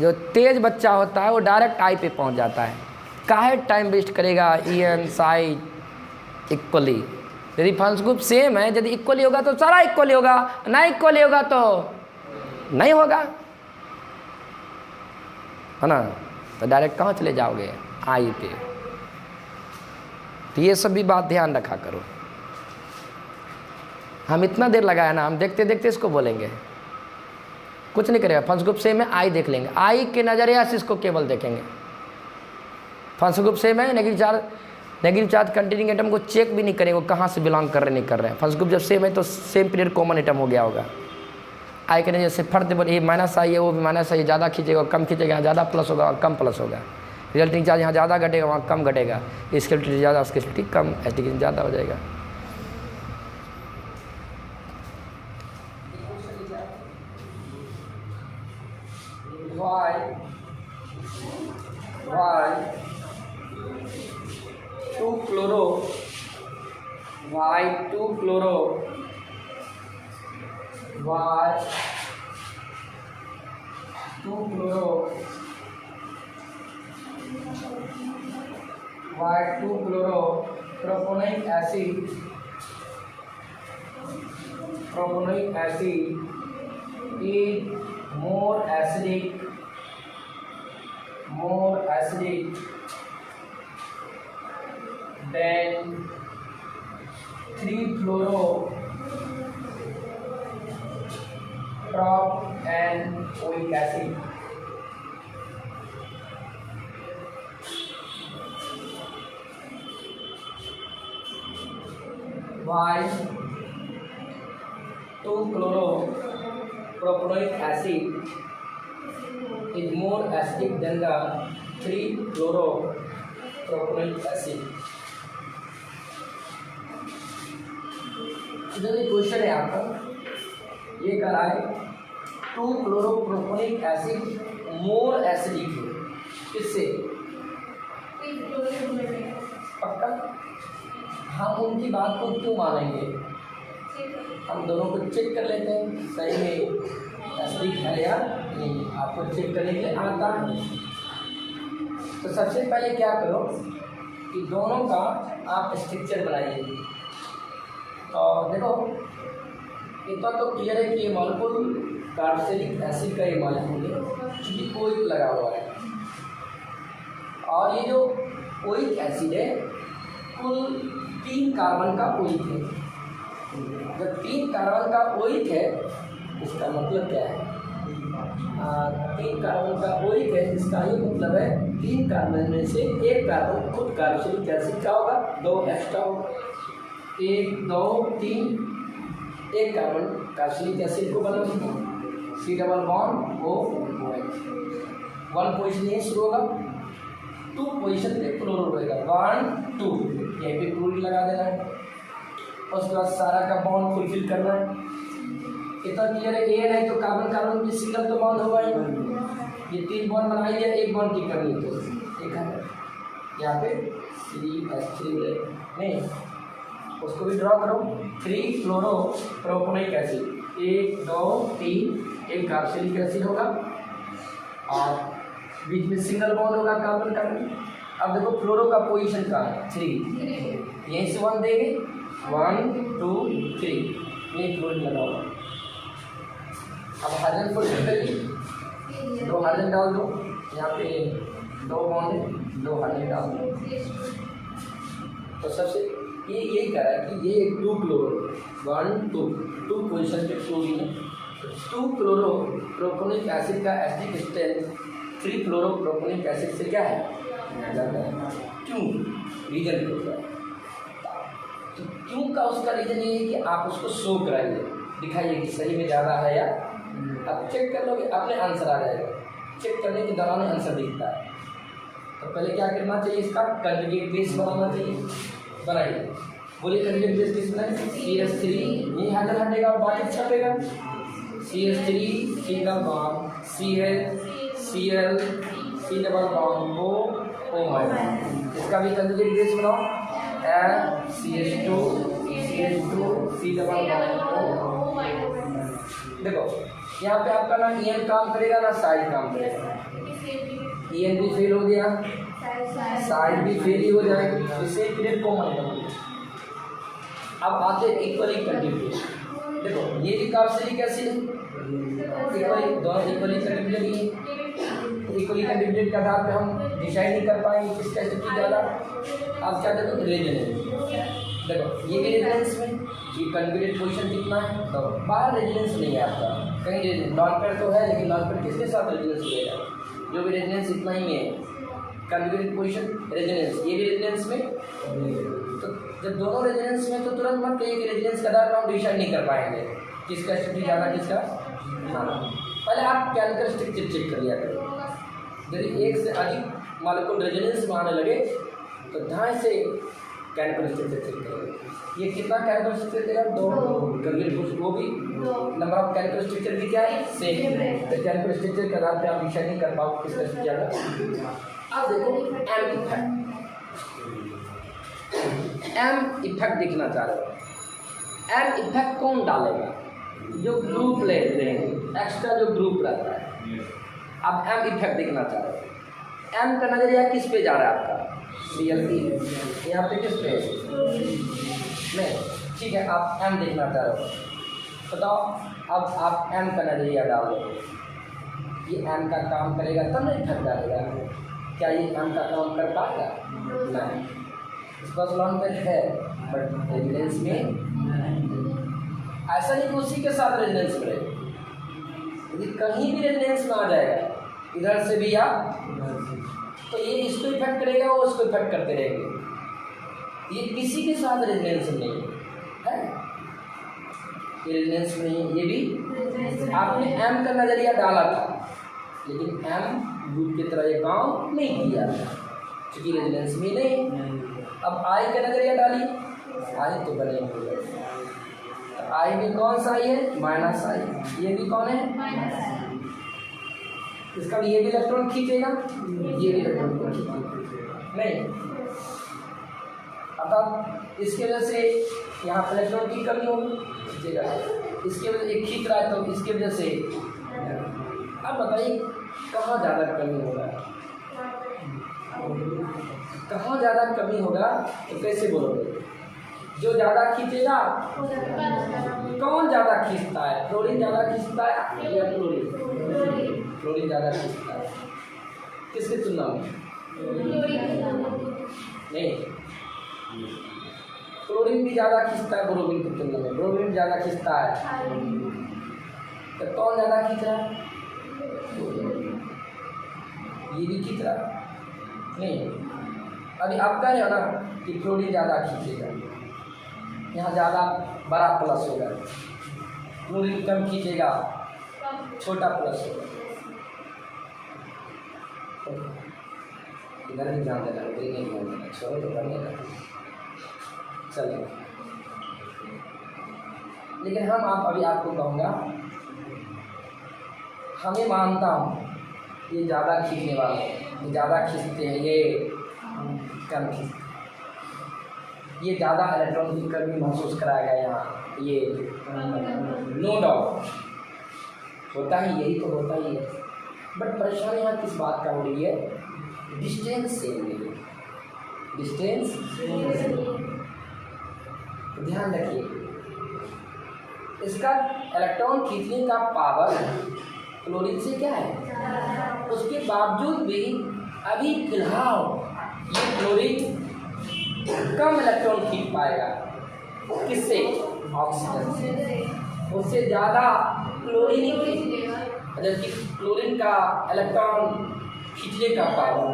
जो तेज बच्चा होता है वो डायरेक्ट आई पे पहुंच जाता है, काहे टाइम वेस्ट करेगा EN साइड इक्वली। यदि फंक्शनल ग्रुप सेम है, यदि इक्वली होगा तो सारा इक्वली होगा, ना इक्वली होगा तो नहीं होगा, है ना, तो डायरेक्ट कहाँ चले जाओगे? आई पे। तो ये सब भी बात ध्यान रखा करो। हम इतना देर लगाया ना, हम देखते देखते इसको बोलेंगे, कुछ नहीं करेगा। फंक्शनल ग्रुप सेम है, आई देख लेंगे, आई के नज़रिया से इसको केवल देखेंगे। फंक्शनल ग्रुप सेम है, नेगेटिव चार्ज कंटेनिंग एटम को चेक भी नहीं करेंगे वो कहाँ से बिलोंग कर रहे नहीं कर रहे हैं। फंक्शनल ग्रुप जब सेम है तो सेम पीरियड कॉमन एटम हो गया होगा। आई के नज़रिए से फर्द बोले ये माइनस आई है, वो भी माइनस आई, ज़्यादा खींचेगा कम खींचेगा, यहाँ ज़्यादा प्लस होगा कम प्लस होगा। रिजल्टिंग चार्ज यहाँ ज़्यादा घटेगा वहाँ कम घटेगा, इसकी ज़्यादा उसकी कम, एस्टिक ज़्यादा हो जाएगा। Why 2-chloro, why 2-chloro, why 2-chloro, why 2-chloro propanoic acid is more acidic than 3-fluoro-propanoic acid. Why 2-chloro-propanoic acid is more acidic than the 3-fluoro-propanoic acid. इधर एक क्वेश्चन है आपका, ये करा है 2-chloro-propanoic acid मोर एसिडिक है, किससे? पक्का? हम उनकी बात को क्यों मानेंगे? हम दोनों को चेक कर लेते हैं सही में तस्दीक है या नहीं। आपको चेक करने के लिए आता है। तो सबसे पहले क्या करो कि दोनों का आप स्ट्रक्चर बनाइए। और देखो इतना तो क्लियर है कि ये मॉलिक्यूल कार्बोक्सिलिक एसिड का ये मॉलिक्यूल है क्योंकि कोइक लगा हुआ है। और ये जो कोइक एसिड है कुल 3 कार्बन का कोइक है। जब 3 कार्बन का कोइक है इसका मतलब क्या है? 3 कार्बन का कोइक है, इसका ये मतलब है 3 कार्बन में से 1 कार्बन खुद कार्बोक्सिलिक एसिड का होगा, 2 एक्स्ट्रा होगा। 1 2 3 1 कार्बन कार्बोक्सिलिक एसिड को बनाएंगे। C double bond O 1 position यहीं शुरू होगा, 2 पोजिशन पे क्लोरो रहेगा, 1 2 यहीं पे क्लोरीन लगा देना है। उसके बाद सारा का बॉन्ड फुलफिल करना है। इतना क्लियर है? एन है तो कार्बन कार्बन में सिंगल तो बॉन्ड होगा ही। ये 3 बॉन्ड बना लिया, 1 बॉन्ड की कर ली तो एक है यहाँ पे CH3 नहीं, उसको भी ड्रॉ करो। 3 फ्लोरो प्रोपोनिक एसिड 1 2 3 1 कार्बोक्सिलिक एसिड होगा और बीच में सिंगल बॉन्ड होगा कार्बन कार्बन। अब देखो फ्लोरो का पोजीशन कहाँ है? 3 यहीं से 1 देंगे, 1 2 3 ये क्लोरीन लगा हुआ। अब हाइड्रोजन फुलफिल करिए, 2 हाइड्रोजन डाल दो, यहाँ पे 2 बॉन्ड है, 2 हाइड्रोजन डाल दो। तो सबसे ये यही कह रहा है कि ये 2 क्लोरो 1 2 पोजीशन पे क्लोरीन है। 2 क्लोरो प्रोपोनिक एसिड का एसिडिक स्ट्रेंथ 3 फ्लोरो प्रोपोनिक एसिड से क्या है? ज़्यादा है। क्यों? रीजन क्यों? तो क्यों का उसका रीजन ये है कि आप उसको शो कराइए, दिखाइए कि सही में ज़्यादा है या। अब चेक कर लोगे अपने आंसर आ जाएगा। चेक करने के दौरान आंसर दिखता है। तो पहले क्या करना चाहिए? इसका कंजुगेट बेस बनाना चाहिए। बनाइए, बोलिए कंजुगेट बेस किस बनाए? CH3 ये हाइड्रोजन हटेगा और बाकी छपेगा। CH3 C double bond CL C double bond O इसका भी कंजुगेट बेस बनाओ। CH2 C double bond. देखो यहाँ पे आपका ना EN काम करेगा ना साइड काम करेगा। EN भी फेल हो गया, साइड भी फेल ही हो जाएगी, इससे पीरियड कॉमन है। अब आते इक्वली कंट्रीब्यूट। देखो ये भी कार्बोक्सिलिक एसिड है, इक्वली दोनों इक्वली कंट्रीब्यूट। इक्वली कंट्रीब्यूट के आधार पे हम डिसाइड नहीं कर पाएंगे किसका एसिड ज़्यादा। आप क्या देखो रेजोनेंस, देखो ये भी रेजोनेंस में ये कंजुगेट पोजीशन कितना है? तो बाहर रेजोनेंस नहीं है आपका, कहीं नॉन पेयर तो है लेकिन नॉन पेयर किसके साथ रेजोनेंस मिलेगा? जो भी रेजोनेंस इतना ही है, कंजुगेट पोजीशन रेजोनेंस, ये भी रेजोनेंस में। तो जब दोनों रेजोनेंस में तो तुरंत मत कहिए कि रेजोनेंस का आधार पर हम डिसाइड नहीं कर पाएंगे किसका एसिड ज़्यादा किसका। हाँ पहले आप केमिकल स्ट्रक्चर चेक कर लिया करें। यदि एक से अधिक मॉलिक्यूल रेजोनेंस में आने लगे तो ध्यान से केमिकल स्ट्रक्चर चेक करेंगे। ये कितना केमिकल स्ट्रक्चर देगा? 2 कंजुगेट वो भी नंबर ऑफ केमिकल स्ट्रक्चर भी क्या है? सेम। तो केमिकल स्ट्रक्चर के आधार पे आप डिसाइड नहीं कर पाओ किसका एसिड ज़्यादा। अब देखो एम इफेक्ट, एम इफेक्ट देखना चाह रहे हो। एम इफेक्ट कौन डालेगा? जो ग्रुप ले लेंगे, एक्स्ट्रा जो ग्रुप रहता है। अब एम इफेक्ट देखना चाह रहे हो। एम का नजरिया किस पे जा रहा है आपका? Cl3 यहाँ पे किस पे? नहीं ठीक है, आप एम देखना चाह रहे हो। बताओ अब आप एम का नजरिया डाल दो, ये एम का काम करेगा तब नहीं इफेक्ट डालेगा। क्या ये एम का काम कर पाएगा? नहीं। इसका लॉन पे है बट रेजिडेंस में ऐसा नहीं कि उसी के साथ रेजिडेंस में रहे, यदि कहीं भी रेजिडेंस में आ जाएगा इधर से भी आप, तो ये इसको इफेक्ट करेगा वो उसको इफेक्ट करते रहेंगे। ये किसी के साथ रेजिडेंस नहीं है, ये रेजिडेंस में नहीं है। ये भी आपने एम का नजरिया डाला था लेकिन एम ग्रुप की तरह ये काम नहीं किया क्योंकि रेजिडेंस में नहीं। अब आई का नजरिया डाली, आई तो बने हुए, आई में कौन सा आई है? माइनस आई। ये भी कौन है? इसका ये भी इलेक्ट्रॉन खींचेगा, ये भी इलेक्ट्रॉन खींचेगा। नहीं अर्थात इसकी वजह से यहाँ इलेक्ट्रॉन की कमी होगी, खींचेगा। इसकी वजह से एक खींच रहा है तो इसकी वजह से, अब बताइए कहाँ ज़्यादा कमी होगा, कहाँ ज़्यादा कमी होगा तो कैसे बोलोगे? जो ज़्यादा खींचेगा, कौन ज़्यादा खींचता है? फ्लोरीन ज़्यादा खींचता है या क्लोरीन? फ्लोरीन ज़्यादा खींचता है। किसकी तुलना में? नहीं, क्लोरीन भी ज़्यादा खींचता है ब्रोमीन की तुलना में, ब्रोमीन ज़्यादा खींचता है। तो कौन ज़्यादा खींच रहा है? ये भी खींच रहा है? नहीं, अभी आप कह रहे हो ना कि फ्लोरीन ज़्यादा खींचेगा, यहाँ ज़्यादा बड़ा प्लस होगा, क्लोरीन कम खींचेगा, छोटा प्लस होगा। इधर भी ध्यान देना, उधर नहीं ध्यान देना, छोड़ो तो करने का चलो। लेकिन हम अभी आपको कहूँगा, हमें मानता हूँ ये ज़्यादा खींचने वाले, ये ज़्यादा खींचते हैं, ये कम खींचते, ये ज़्यादा इलेक्ट्रॉन की कमी महसूस कराएगा यहाँ, ये नो डाउट होता ही, यही तो होता ही है। बट परेशानी यहाँ किस बात का हो रही है? डिस्टेंस से हो रही है, डिस्टेंस। ध्यान रखिए, इसका इलेक्ट्रॉन खींचने का पावर क्लोरीन से क्या है, उसके बावजूद भी अभी फिलहाल ये क्लोरीन कम इलेक्ट्रॉन खींच पाएगा। किससे? ऑक्सीजन से। उससे ज़्यादा क्लोरीन ही खींचेगा, जबकि क्लोरीन का इलेक्ट्रॉन खींचने का पावर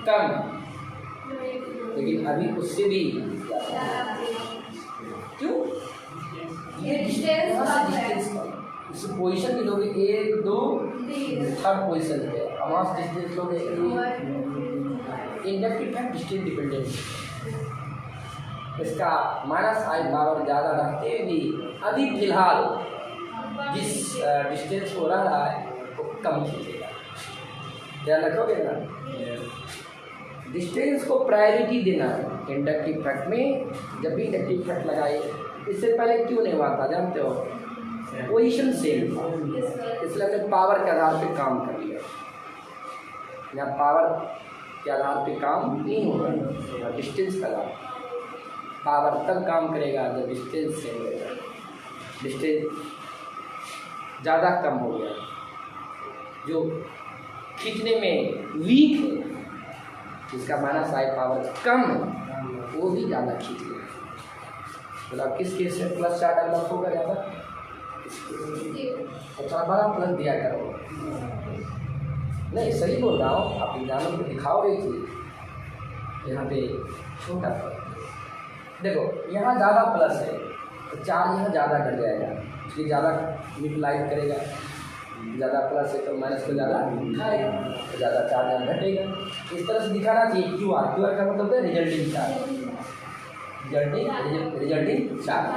कम, लेकिन अभी उससे भी क्यों? ये डिस्टेंस इस पोजीशन भी लोगे 1 2 थर्ड पोजीशन पे, मास डिस्टेंस लोगे इंडक्टिव फैक्ट डिस्टेंस डिपेंडेंट, इसका -i पावर ज़्यादा रहते हुए भी अभी फिलहाल जिस डिस्टेंस हो रहा है वो कम खींचेगा। ध्यान रखोगे ना, डिस्टेंस को प्रायोरिटी देना है इंडक्टिव फैक्ट में। जब भी इंडक्टिव फैक्ट लगाए, इससे पहले क्यों नहीं हुआ था जानते हो? पोजीशन सेम, इसलिए हमने पावर के आधार पे काम कर लिया। यहाँ पावर के आधार पे काम नहीं होगा, डिस्टेंस का आधार। पावर तब काम करेगा जब डिस्टेंस सेम होगा, डिस्टेंस ज़्यादा कम हो गया, जो खींचने में वीक है, जिसका -i पावर कम है, वो भी ज़्यादा खींच लेगा। मतलब किस केस से प्लस चार्ज डेवलप होगा ज़्यादा? तो थोड़ा बड़ा प्लस दिया करो। नहीं, सही बोल रहा हूँ, आप एग्जाम में दिखाओ रही थी, यहाँ पे छोटा प्लस। देखो यहाँ ज़्यादा प्लस है तो चार्ज यहाँ ज़्यादा घट जाएगा, इसलिए ज़्यादा यूटिलाइज करेगा। ज़्यादा प्लस है तो माइनस को ज़्यादा दिखाएगा, तो ज़्यादा चार्ज यहाँ घटेगा। इस तरह से दिखाना चाहिए। QR का मतलब है resulting charge, resulting charge,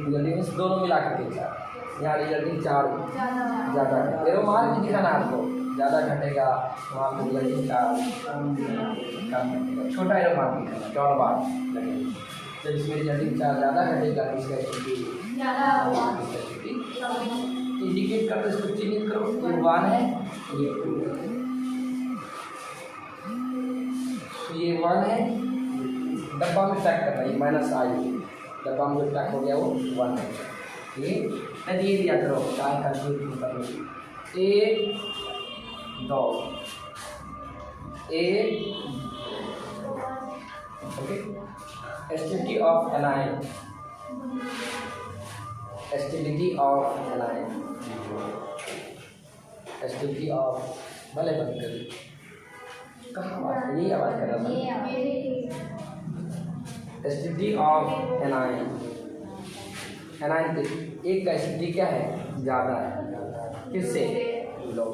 resulting दोनों मिला करके चार्ज। यहाँ रिजल्टिंग चार्ज ज़्यादा है, एरो मार्क भी दिखाना आपको, ज़्यादा घटेगा वहाँ पर रिजल्टिंग चार्ज कम घटेगा। छोटा एरो मार्क दिखाना, डॉट बार लगेगा। जब इसमें रिजल्टिंग चार्ज ज़्यादा घटेगा तो इसका स्थिति इंडिकेट करते, इसको चिन्हित करो। ये 1 है, ये 2 है, ये 1 है, डब्बा में पैक करना, ये -i डब्बा में जो पैक हो गया वो 1 है। ये ये दिया करो, चार का 1 2 1, ओके। एस्टिलिटी ऑफ एनाइन, एस्टिलिटी ऑफ एनाइन, एस्टिलिटी ऑफ, भले बंद कर, कहाँ आवाज़, यही आवाज़ कर रहा था। एस्टिलिटी ऑफ एनाइन, एनाइन एक का एस्टिलिटी क्या है? ज़्यादा है, किससे? लो।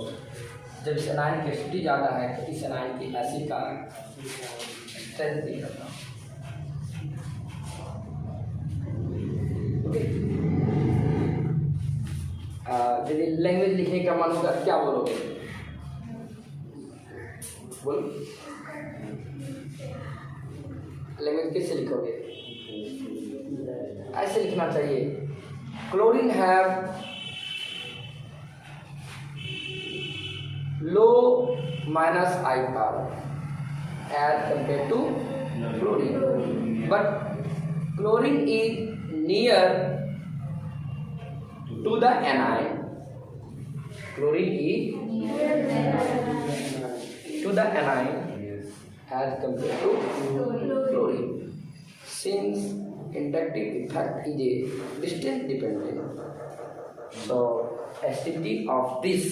जब इस एनाइन की एस्टिलिटी ज़्यादा है तो इस एनाइन की एसिड का स्ट्रेंथ नहीं करता। यदि लैंग्वेज लिखने का मन होगा क्या बोलोगे? बोलो। लैंग्वेज कैसे लिखोगे? ऐसे लिखना चाहिए, chlorine have low minus I power as compare to chlorine, but chlorine is near to the anion. Chlorine is to the anion as compared to chlorine. Since inductive effect is a distance dependent, so activity of this,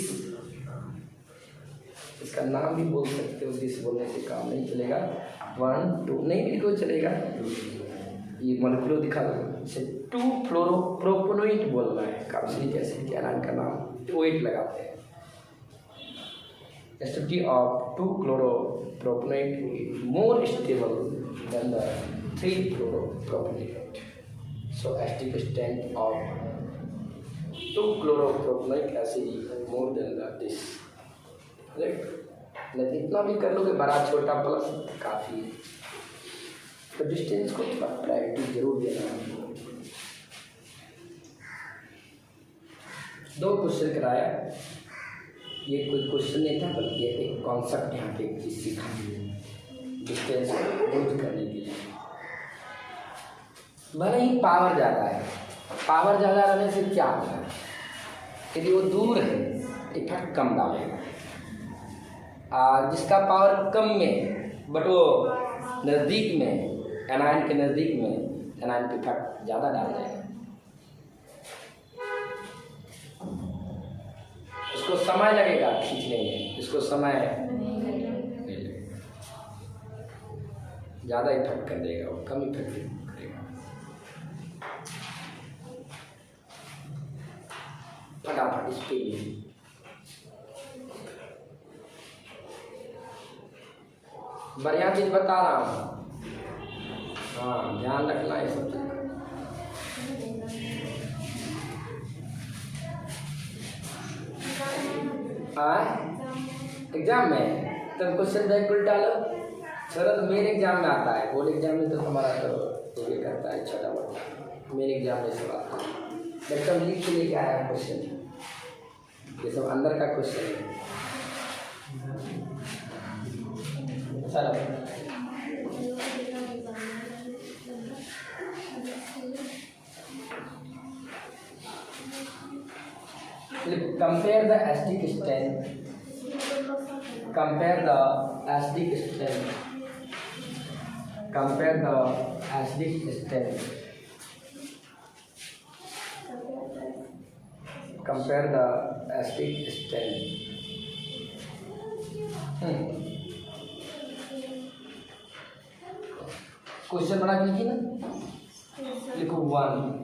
इसका नाम भी बोल सकते हो, this बोलने से काम नहीं चलेगा, 1 2 नहीं बिल्कुल चलेगा, ये मॉलिक्यूल दिखा दो, इसे 2 फ्लोरोप्रोपोनोइट बोलना है. कार्बोक्सिलिक एसिड के एनाइन का नाम ओइट लगाते हैं. Activity of 2-chloropropanoate is more stable than the 3-chloropropanoate. So active strength of 2-chloropropanoic acid is more than this. Right? लेकिन इतना भी कर लोगे, बड़ा छोटा प्लस काफ़ी, तो डिस्टेंस को थोड़ा प्रायोरिटी जरूर देना है. 2 क्वेश्चन कराया, ये कोई क्वेश्चन नहीं था बल्कि एक कॉन्सेप्ट यहाँ पे चीज़ सीखा डिस्टेंस को यूज करने के लिए. भले ही पावर ज़्यादा है, पावर ज़्यादा रहने से क्या होगा, यदि वो दूर है इफेक्ट कम डालेगा. जिसका पावर कम में बट वो नज़दीक में, एनाइन के नज़दीक में, एनाइन पे इफेक्ट ज़्यादा डाल जाएगा. इसको समय लगेगा खींचने में, इसको समय नहीं लगेगा, ज़्यादा इफेक्ट कर देगा, वो कम इफेक्ट करेगा. फटाफट स्पीड, बढ़िया चीज़ बता रहा हूँ, हाँ ध्यान रखना है सब चीज़. एग्जाम में तुम क्वेश्चन बैक उल्टा लो, चलो तो मेरे एग्जाम में आता है, बोर्ड एग्जाम में तो तुम्हारा तो ये करता है छोटा बड़ा, मेरे एग्जाम में सब आता है. जब तुम लिख के लेके आया क्वेश्चन, ये सब अंदर का क्वेश्चन है. चलो compare the acidic strength, compare the acidic strength, compare the acidic strength, compare the acidic strength. Question बना लीजिए ना, लिखो 1.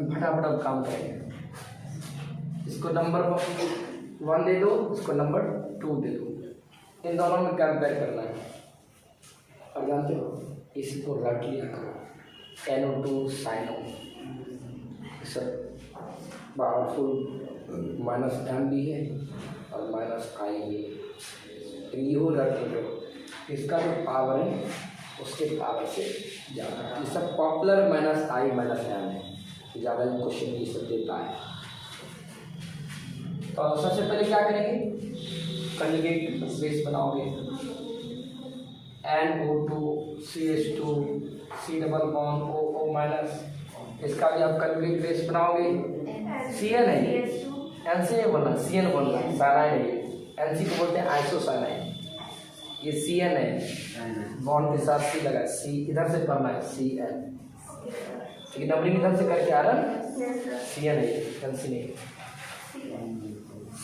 फटाफट अब काम करेंगे. इसको नंबर 1 दे दो, इसको नंबर 2 दे दो, इन दोनों में कंपेयर करना है. और जानते हो इसको रट लिया करो, NO2 cyano, sir powerful minus M भी है और माइनस I भी है. ये हो रट लो, इसका जो पावर है उसके पावर से ज़्यादा. ये सब popular minus I minus M है, ज़्यादा क्वेश्चन ये सब देता है. तो सबसे पहले क्या करेंगे, कंजुगेट बेस बनाओगे. NO2 CH2 C double bond OO minus, इसका भी आप कंजुगेट बेस बनाओगे. CN है, NC नहीं बोलना, CN बोलना, साइनाइड है. NC को बोलते हैं आइसोसाइनाइड. ये CN है, बॉन्ड के साथ C लगा, C इधर से पढ़ना है CN, लेकिन नंबरिंग इधर से करके आ रहा है. CN है, NC नहीं,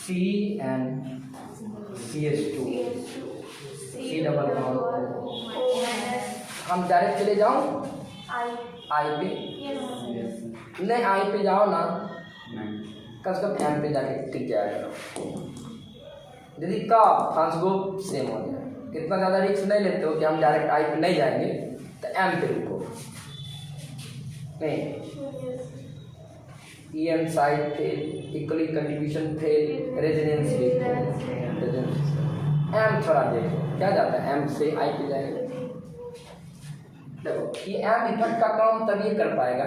CN CH2 C double bond. हम डायरेक्ट चले जाऊँ आई पे नहीं, आई पे जाओ ना, कम से कम एम पे जाके टिक जाया करो। यदि का ट्रांसगो सेम हो जाए, इतना ज़्यादा रिस्क नहीं लेते हो कि हम डायरेक्ट आई पे नहीं जाएंगे, तो एम पे रुको। नहीं, E M side fail, equally contribution fail, resonance भी फेल। एम थोड़ा देखो क्या जाता है, एम से आई पे जाएगा। देखो ये एम इफेक्ट का काम तभी कर पाएगा,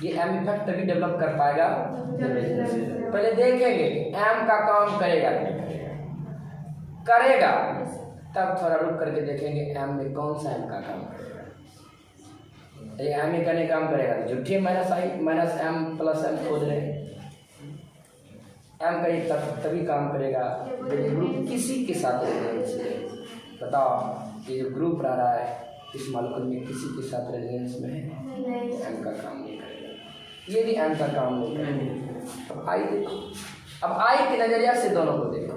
ये एम इफेक्ट तभी डेवलप कर पाएगा। पहले देखेंगे एम का काम करेगा करेगा, तब थोड़ा रुक करके देखेंगे एम में कौन सा एम का काम करेगा। ये एम ही करने काम करेगा तो झूठे माइनस आई माइनस एम प्लस एम खोज रहे हैं। एम कहीं तभी काम करेगा जब ग्रुप किसी के साथ रेजिडेंस है। बताओ ये जो ग्रुप रह रहा है इस मॉलिक्यूल में किसी के साथ रेजिडेंस में है, एम का काम नहीं करेगा, ये भी एम का काम नहीं करेगा। अब आई देखो, अब आई के नजरिया से दोनों को देखो।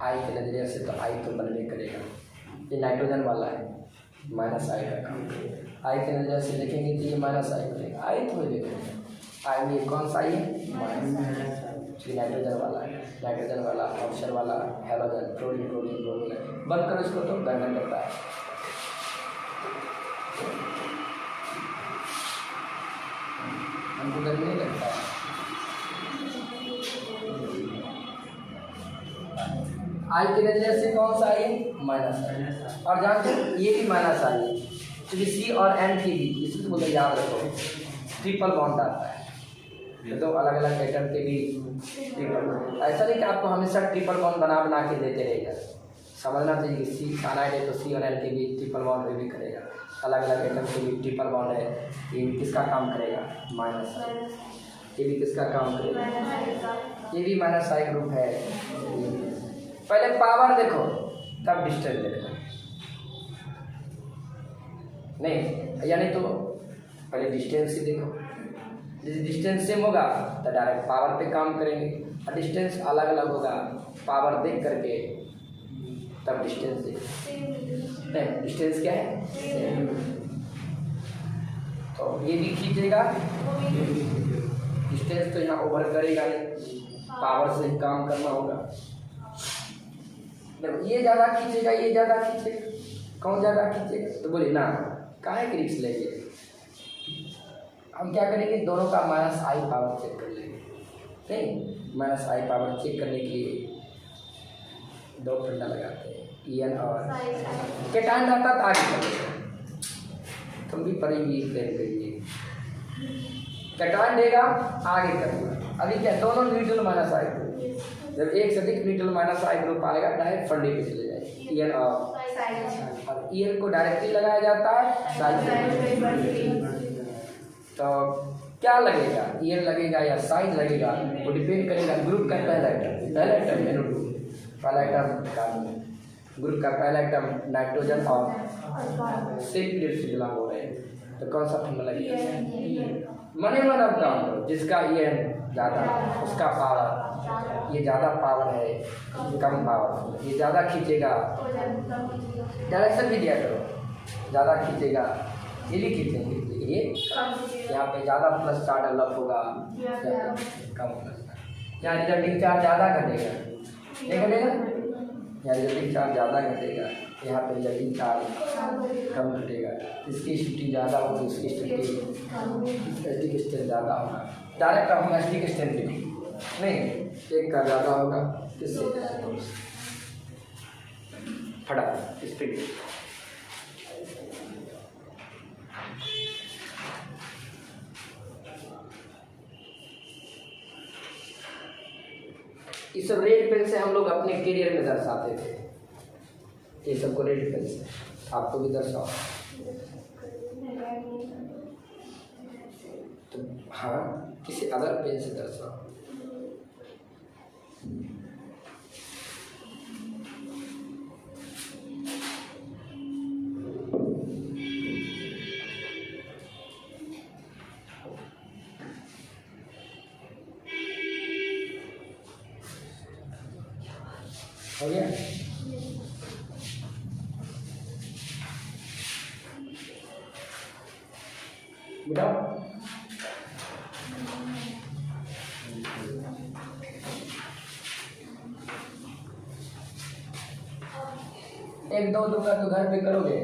आई के नजरिया से तो आई तो बनने करेगा, ये नाइट्रोजन वाला है, माइनस आई का काम करेगा। आई के नजरिया से देखेंगे कि ये माइनस आई करेगा, आई तो ये करेगा। आई में कौन सा आई है, माइनस। नाइट्रोजन वाला है, नाइट्रोजन वाला, ऑक्सीजन वाला, हैलोजन, क्लोरीन क्लोरीन क्लोरीन है। बंद करो इसको तो गड़बड़ करता है। हमको गर्मी नहीं लगता है। आई के नजरिए से कौन सा आई है, माइनस आई। और जानते हो ये भी माइनस आई है, क्योंकि सी और एन की भी इसी को बोलते, याद रखो ट्रिपल बॉन्ड आता है। ये तो अलग अलग एटम के भी ट्रिपल, ऐसा नहीं कि आपको हमेशा ट्रिपल बॉन्ड बना बना के देते रहेगा। समझना चाहिए कि सी साइनाइड है तो सी और एन के भी ट्रिपल बॉन्ड भी करेगा। अलग अलग एटम के भी ट्रिपल बॉन्ड है, ये भी किसका काम करेगा, माइनस आई। ये भी किसका काम करेगा, ये भी माइनस आई ग्रुप है। पहले पावर देखो तब डिस्टेंस देखना, नहीं यानी तो पहले डिस्टेंस ही देखो। यदि डिस्टेंस सेम होगा तो डायरेक्ट पावर पे काम करेंगे, और डिस्टेंस अलग अलग होगा पावर देख करके तब डिस्टेंस नहीं, डिस्टेंस क्या है, तो ये भी खींचेगा। डिस्टेंस तो यहाँ ओवर करेगा नहीं, पावर से काम करना होगा। ये ज़्यादा खींचेगा, ये ज़्यादा खींचेगा, कौन ज़्यादा खींचेगा, तो बोले ना काहे के रिस्क लेंगे, हम क्या करेंगे दोनों का माइनस आई पावर चेक कर लेंगे। नहीं, माइनस आई पावर चेक करने के लिए दो फंडा लगाते हैं, ई एन और कैटायन रहता तो आगे करेंगे, तुम भी पढ़ेंगी प्लेन करिए। कैटायन देगा आगे करेगा। अभी क्या दोनों न्यूट्रल माइनस आई ग्रुप, जब एक से अधिक न्यूट्रल माइनस आई ग्रुप आएगा डायरेक्ट फंडे पे चले जाएंगे। ई एन और ई एन को डायरेक्टली लगाया जाता है साइड। तो क्या लगेगा, ई एन लगेगा या साइड लगेगा, वो डिपेंड करेगा ग्रुप का पहला एटम, पहला एटम है पहला एटम कार्बन, ग्रुप का पहला एटम नाइट्रोजन और सेम पीरियड से बिलोंग हो रहे हैं, तो कौन सा फंडा लगेगा, मने मन अब काम करो। जिसका ई एन ज़्यादा उसका पावर, ये ज़्यादा पावर है कम पावर, ये ज़्यादा खींचेगा, डायरेक्शन भी दिया करो, ज़्यादा खींचेगा, ये भी खींचेंगे, ये यहाँ पे ज़्यादा प्लस चार्ज डेवलप होगा, कम प्लस, यहाँ रिजल्टिंग चार्ज ज़्यादा घटेगा, नहीं घटेगा, यहाँ रिजल्टिंग चार्ज ज़्यादा घटेगा, यहाँ पे रिजल्टिंग चार्ज कम घटेगा। इसकी स्थिति ज़्यादा होगी, इसकी स्थिति स्टेट ज़्यादा होगा। डायरेक्ट हम एस्टिक स्टेट नहीं, एक का ज़्यादा होगा, किससे फटा स्पीड। इस सब रेड पेन से हम लोग अपने करियर में दर्शाते थे, ये सबको रेड पेन से, आपको भी दर्शाओ। तो हाँ किसी अदर पेन से दर्शाओ। हो गया। मिटाओ। एक दो का तो घर पे करोगे।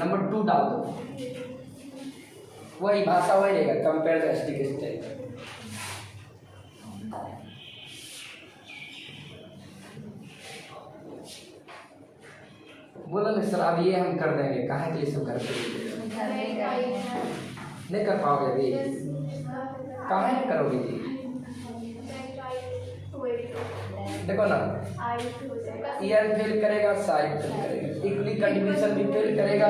नंबर 2 डाल दो, वही भाषा वही रहेगा, कंपेयर द एस्टिक स्टेट। बोला ना सर अब ये हम कर देंगे, कहा है कि ये सब घर पे नहीं कर पाओगे अभी, कहाँ है करोगे जी। देखो ना, ईयर फेल करेगा, साइड फेल करेगा, इक्वली कंट्रीब्यूशन भी फेल करेगा,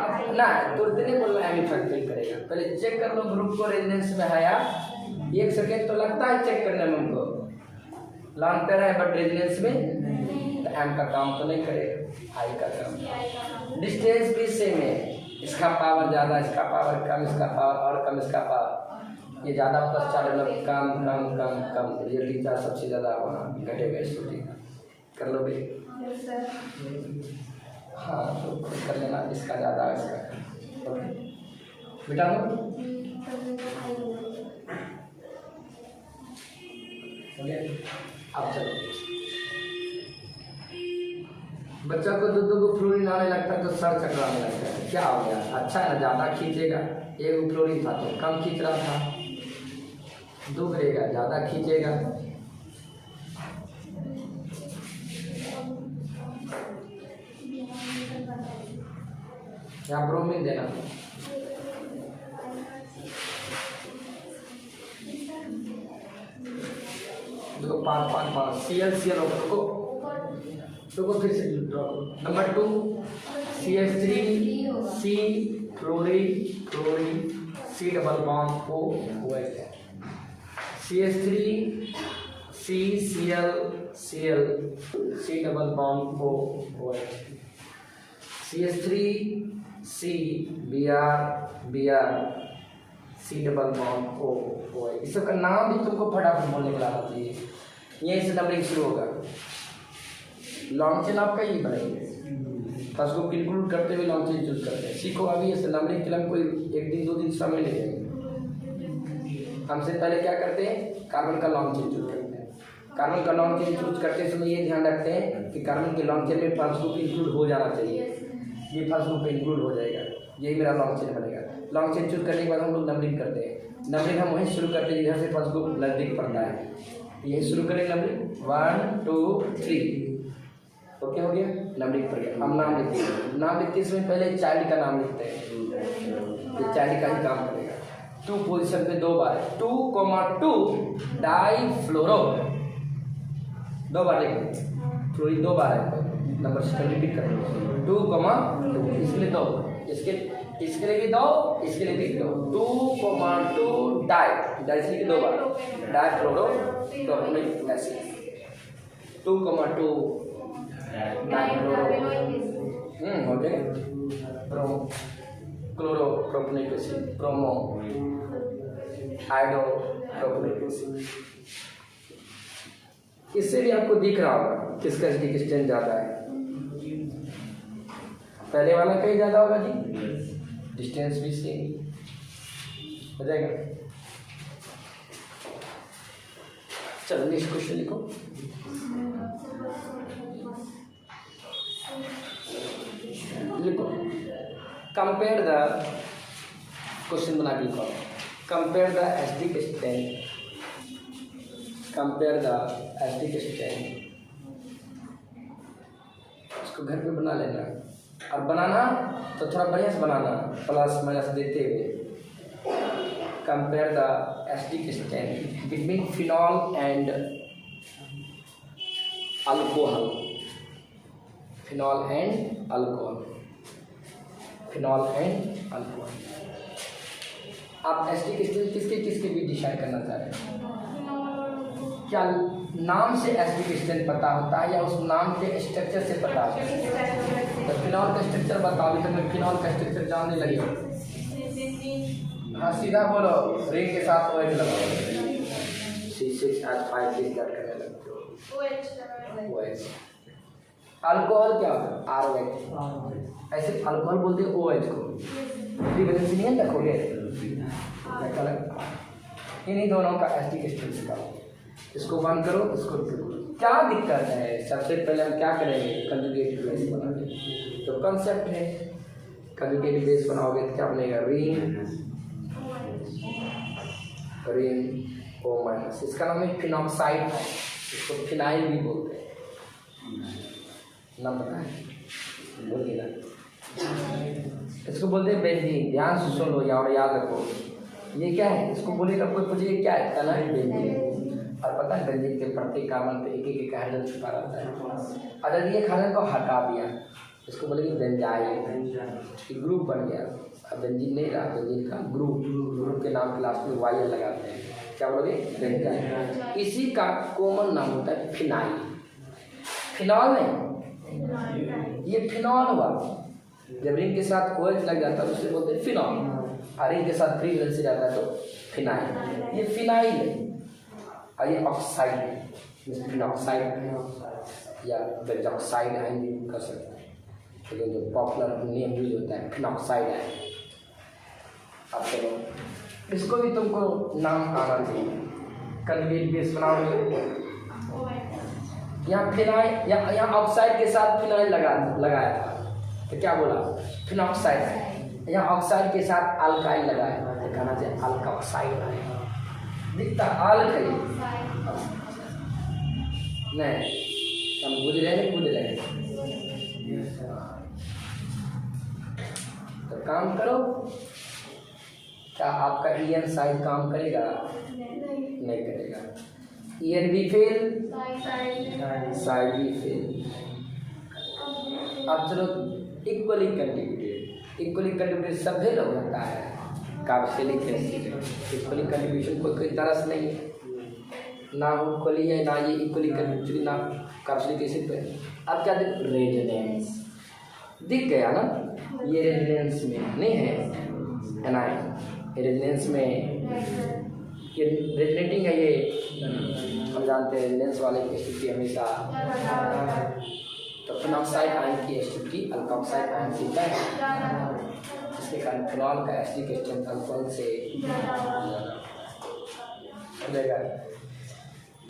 अब ना तुरंत नहीं बोलना है फेल करेगा। पहले चेक कर लो ग्रुप को रेजिडेंस में है या 1 सेकेंड तो लगता है चेक करने में हमको, लॉन्ग पे है बट रेजिडेंस में तो एम का काम तो नहीं करेगा, आई का काम। डिस्टेंस भी सेम है, इसका पावर ज़्यादा, इसका पावर कम, इसका पावर और कम, इसका पावर ये ज़्यादा प्लस 4 मतलब कम कम कम कम, रियलिटी चार्ज सबसे ज़्यादा वहाँ घटेगा स्टूडियो कर लोगे। हाँ तो कर लेना, इसका ज़्यादा इसका बेटा दो अब चलो। बच्चा को दूध को फ्लोरीन आने लगता है तो सर चकराने लगता है, क्या हो गया? अच्छा है ना, ज़्यादा खींचेगा, एक फ्लोरीन था तो कम खींच रहा था, दुख रहेगा, ज़्यादा खींचेगा। या ब्रोमीन देना, देखो 5 CL को फिर से ड्रॉ करो। Number 2 CH3 C chlorine C double bond O OH, CH3 C Cl C double bond O OH, CH3 C Br C double bond O OH। इस सबका नाम भी तुमको फटाफट बोलने के लाना चाहिए, यहीं से नंबरिंग शुरू होगा। लॉन्ग चेन आपका ये बनाइए, फर्स्ट को इंक्लूड करते हुए लॉन्ग चेन चूज करते हैं। सीखो अभी ऐसे नंबरिंग के लिए हमको 1 दिन 2 दिन समय लगेगा। हमसे पहले क्या करते हैं, कार्बन का लॉन्ग चेन चूज करते हैं। कार्बन का लॉन्ग चेन चूज करते समय ये ध्यान रखते हैं कि कार्बन के लॉन्ग चेन में फर्स्ट ग्रुप इंक्लूड हो जाना चाहिए, ये फर्स्ट ग्रुप इंक्लूड हो जाएगा, यही मेरा लॉन्ग चेन बनेगा। लॉन्ग चेन चूज करने के बाद हम लोग नंबरिंग करते हैं। नंबरिंग हम वहीं शुरू करते हैं जिधर से फर्स्ट ग्रुप नजदीक पड़ता है, यही शुरू करें नंबरिंग 1 2 3 ओके हो गया, नंबरिंग पड़ गया। हम नाम लिखते हैं, नाम लिखते समय पहले चाइल्ड का नाम लिखते हैं, ये चाइल्ड का ही काम करेगा। 2 पोजीशन पे 2 बार 2,2 डाइफ्लोरो, 2 बार लिखें, फ्लोरीन 2 बार है, नंबर सिस्टम रिपीट करें 2,2 इसके लिए 2, इसके लिए भी 2, इसके लिए भी 2, 2,2 डाई इसलिए 2 बार डाइफ्लोरो तो अपने ऐसे 2,2 हो गए। Chloro propanoic acid, bromo hydro propanoic acid. इससे भी आपको दिख रहा होगा किसका एसिडिक स्ट्रेंथ ज़्यादा है, पहले वाला कहीं ज़्यादा होगा जी, डिस्टेंस भी सेम हो जाएगा। चलो नेक्स्ट क्वेश्चन लिखो। कंपेयर द क्वेश्चन बना के लिखो, compare the acidic strength, compare the acidic strength. इसको घर पे बना लेना, और बनाना तो थोड़ा बढ़िया से बनाना, प्लस माइनस देते हुए। Compare the acidic strength between phenol and alcohol, phenol and alcohol, phenol and alcohol. आप एसिडिक स्ट्रेंथ किसके किसके भी डिसाइड करना चाह रहे हैं? क्या नाम से एसिडिक स्ट्रेंथ पता होता है या उस नाम के स्ट्रक्चर से पता होता है? तो फिनॉल का स्ट्रक्चर बताओ, अभी तक मैं फिनॉल का स्ट्रक्चर जानने लगे। हाँ सीधा बोलो, रिंग के साथ OH लगाओ। C6H5 याद करने लगते हो। OH अल्कोहल क्या होता है? RH। ऐसे अल्कोहल बोलते हैं OH को। वैलेंसी नहीं रखोगे इन्हीं दोनों का एस्टिक स्ट्रेंथ निकालो। इसको 1 करो, इसको 2 करो। क्या दिक्कत है? सबसे पहले हम क्या करेंगे? कंजुगेट बेस बनाएंगे। तो कंसेप्ट है, कंजुगेट बेस बनाओगे तो क्या बनेगा? Ring O-। इसका नाम है फिनॉक्साइड है, इसको फिनाइल भी बोलते हैं। नाम पता है? बोलिए ना। इसको बोलते हैं बेंजीन। ध्यान से सुन लो और याद रखो। ये क्या है? इसको बोलेगा कोई पूछेगा क्या है? कहना है बेंजीन। और पता है बेंजीन के प्रत्येक कार्बन पे एक एक हाइड्रोजन छुपा रहता है। अगर ये हाइड्रोजन को हटा दिया, इसको बोलेंगे बेंजाइल। ग्रुप बन गया। अब बेंजीन नहीं रहा, बेंजीन का ग्रुप के नाम के लास्ट में YL लगाते हैं। क्या बोलोगे? बेंजाइल। इसी का कॉमन नाम होता है फिनाइल। फिनॉल नहीं, ये फिनॉल हुआ। जब रिंग के साथ OH लग जाता है उसे बोलते हैं फिनॉल, और रिंग के साथ फ्री वैलेंसी रहता है तो फिनाइल। ये फिनाइल है और ये ऑक्साइड है, फिनॉक्साइड या बेंजॉक्साइड है भी कर सकते हैं, लेकिन जो पॉपुलर नेम यूज होता है फिनॉक्साइड है। अब चलो इसको भी तुमको नाम आना चाहिए। कंजुगेट बेस बनाओगे, यहाँ फिनाइल यहाँ ऑक्साइड के साथ फिनाइल लगाया था तो क्या बोला? फिनॉक्साइड। यहाँ ऑक्साइड के साथ अल्काइल लगाया तो कहना चाहिए अल्कोक्साइड। दिखता आल्क है नहीं, हम बुझ रहे हैं। तो काम करो, क्या आपका EN साइड काम करेगा? नहीं करेगा। EN भी फेल, साइड भी फेल। अब चलो इक्वली कंट्रीब्यूटेड सभी लोग होता है कार्बोक्सिलिक एसिड। इक्वली कंट्रीब्यूशन कोई तरस नहीं है, ना वो इक्वली है ना ये इक्वली कंट्रीब्यूटरी ना कार्बोक्सिलिक एसिड पे। अब क्या देख? रेजोनेंस दिख गया ना? ये रेजोनेंस में नहीं है एनाइन, रेजोनेंस में ये रेजोनेटिंग है। ये हम जानते हैं रेजोनेंस वाले की स्थिति हमेशा तो फिनॉक्साइड आयन की स्थिति अल्कोक्साइड आयन की है, इसके कारण फिनॉल का एसिडिक स्ट्रेंथ अल्कोहल से चलेगा।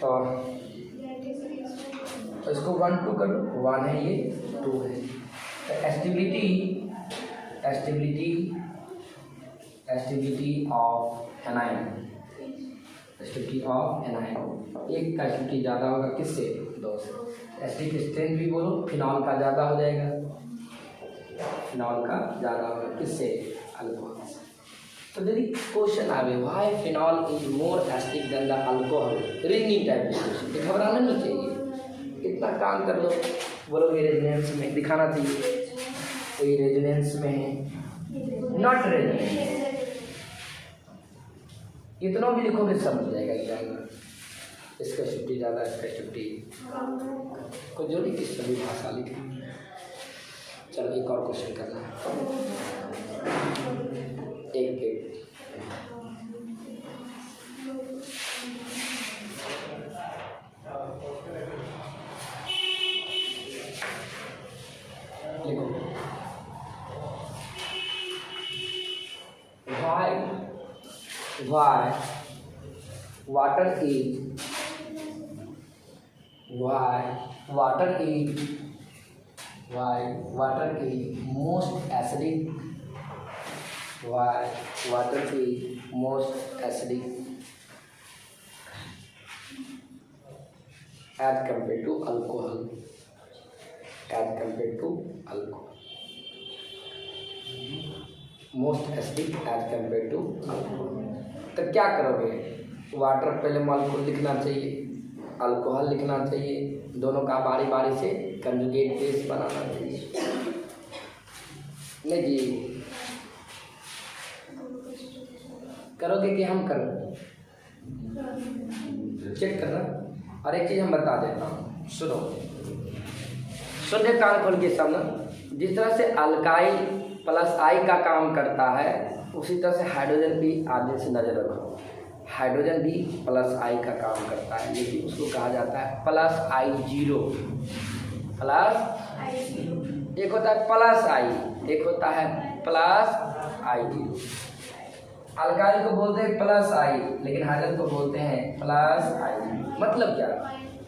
तो इसको 1 2 करो, 1 है ये 2 है। तो एस्टिबिलिटी ऑफ एनाइन, एक का एस्टिबिलिटी ज़्यादा होगा किससे? 2 से। एसिडिक स्ट्रेंथ भी बोलो, फिनॉल का ज़्यादा हो जाएगा, फिनॉल का ज़्यादा होगा किससे? अल्कोहल से। तो यदि क्वेश्चन आवे why phenol is more acidic than the alcohol, ringing type question, घबराना नहीं चाहिए। इतना काम कर लो, बोलोगे रेजोनेंस में दिखाना चाहिए, कोई रेजोनेंस में है, नॉट रेजोनेंस। इतना भी लिखोगे समझ जाएगा एग्जाम में। इसका छुट्टी ज़्यादा, इसका छुट्टी को जोड़ी किस सभी भाषा लिखी। चलो एक और क्वेश्चन करना है, एक लिखो। why water is most acidic, as compared to alcohol, most acidic as compare to alcohol. तो क्या करोगे? वाटर पहले मॉलिक्यूल लिखना चाहिए, अल्कोहल लिखना चाहिए, दोनों का बारी बारी से कंजुगेट बेस बनाना चाहिए। नहीं जी, करोगे कि हम करोगे? चेक करना। और एक चीज़ हम बता देता हूँ, सुनो, सुन कान खोल के सामने जिस तरह से अल्काइल प्लस आई का काम करता है उसी तरह से हाइड्रोजन भी आगे से नजर रखो, हाइड्रोजन भी प्लस आई का काम करता है, लेकिन उसको कहा जाता है प्लस आई जीरो। प्लस एक होता है प्लस आई, एक होता है प्लस आई जीरो। अल्काइल को बोलते हैं प्लस आई, लेकिन हाइड्रोजन को बोलते हैं प्लस आई जीरो। मतलब क्या,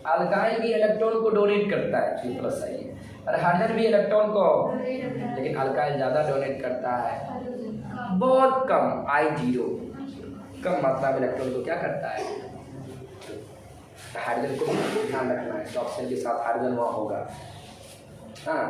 अल्काइल भी इलेक्ट्रॉन को डोनेट करता है जो प्लस आई है, और हाइड्रोजन भी इलेक्ट्रॉन को, लेकिन अल्काइल ज़्यादा डोनेट करता है, बहुत कम, आई जीरो, कम मात्रा में इलेक्ट्रॉन को क्या करता है। हाइड्रोजन को ध्यान रखना है, तो ऑप्शन के साथ हाइड्रोजन वहाँ होगा। हाँ,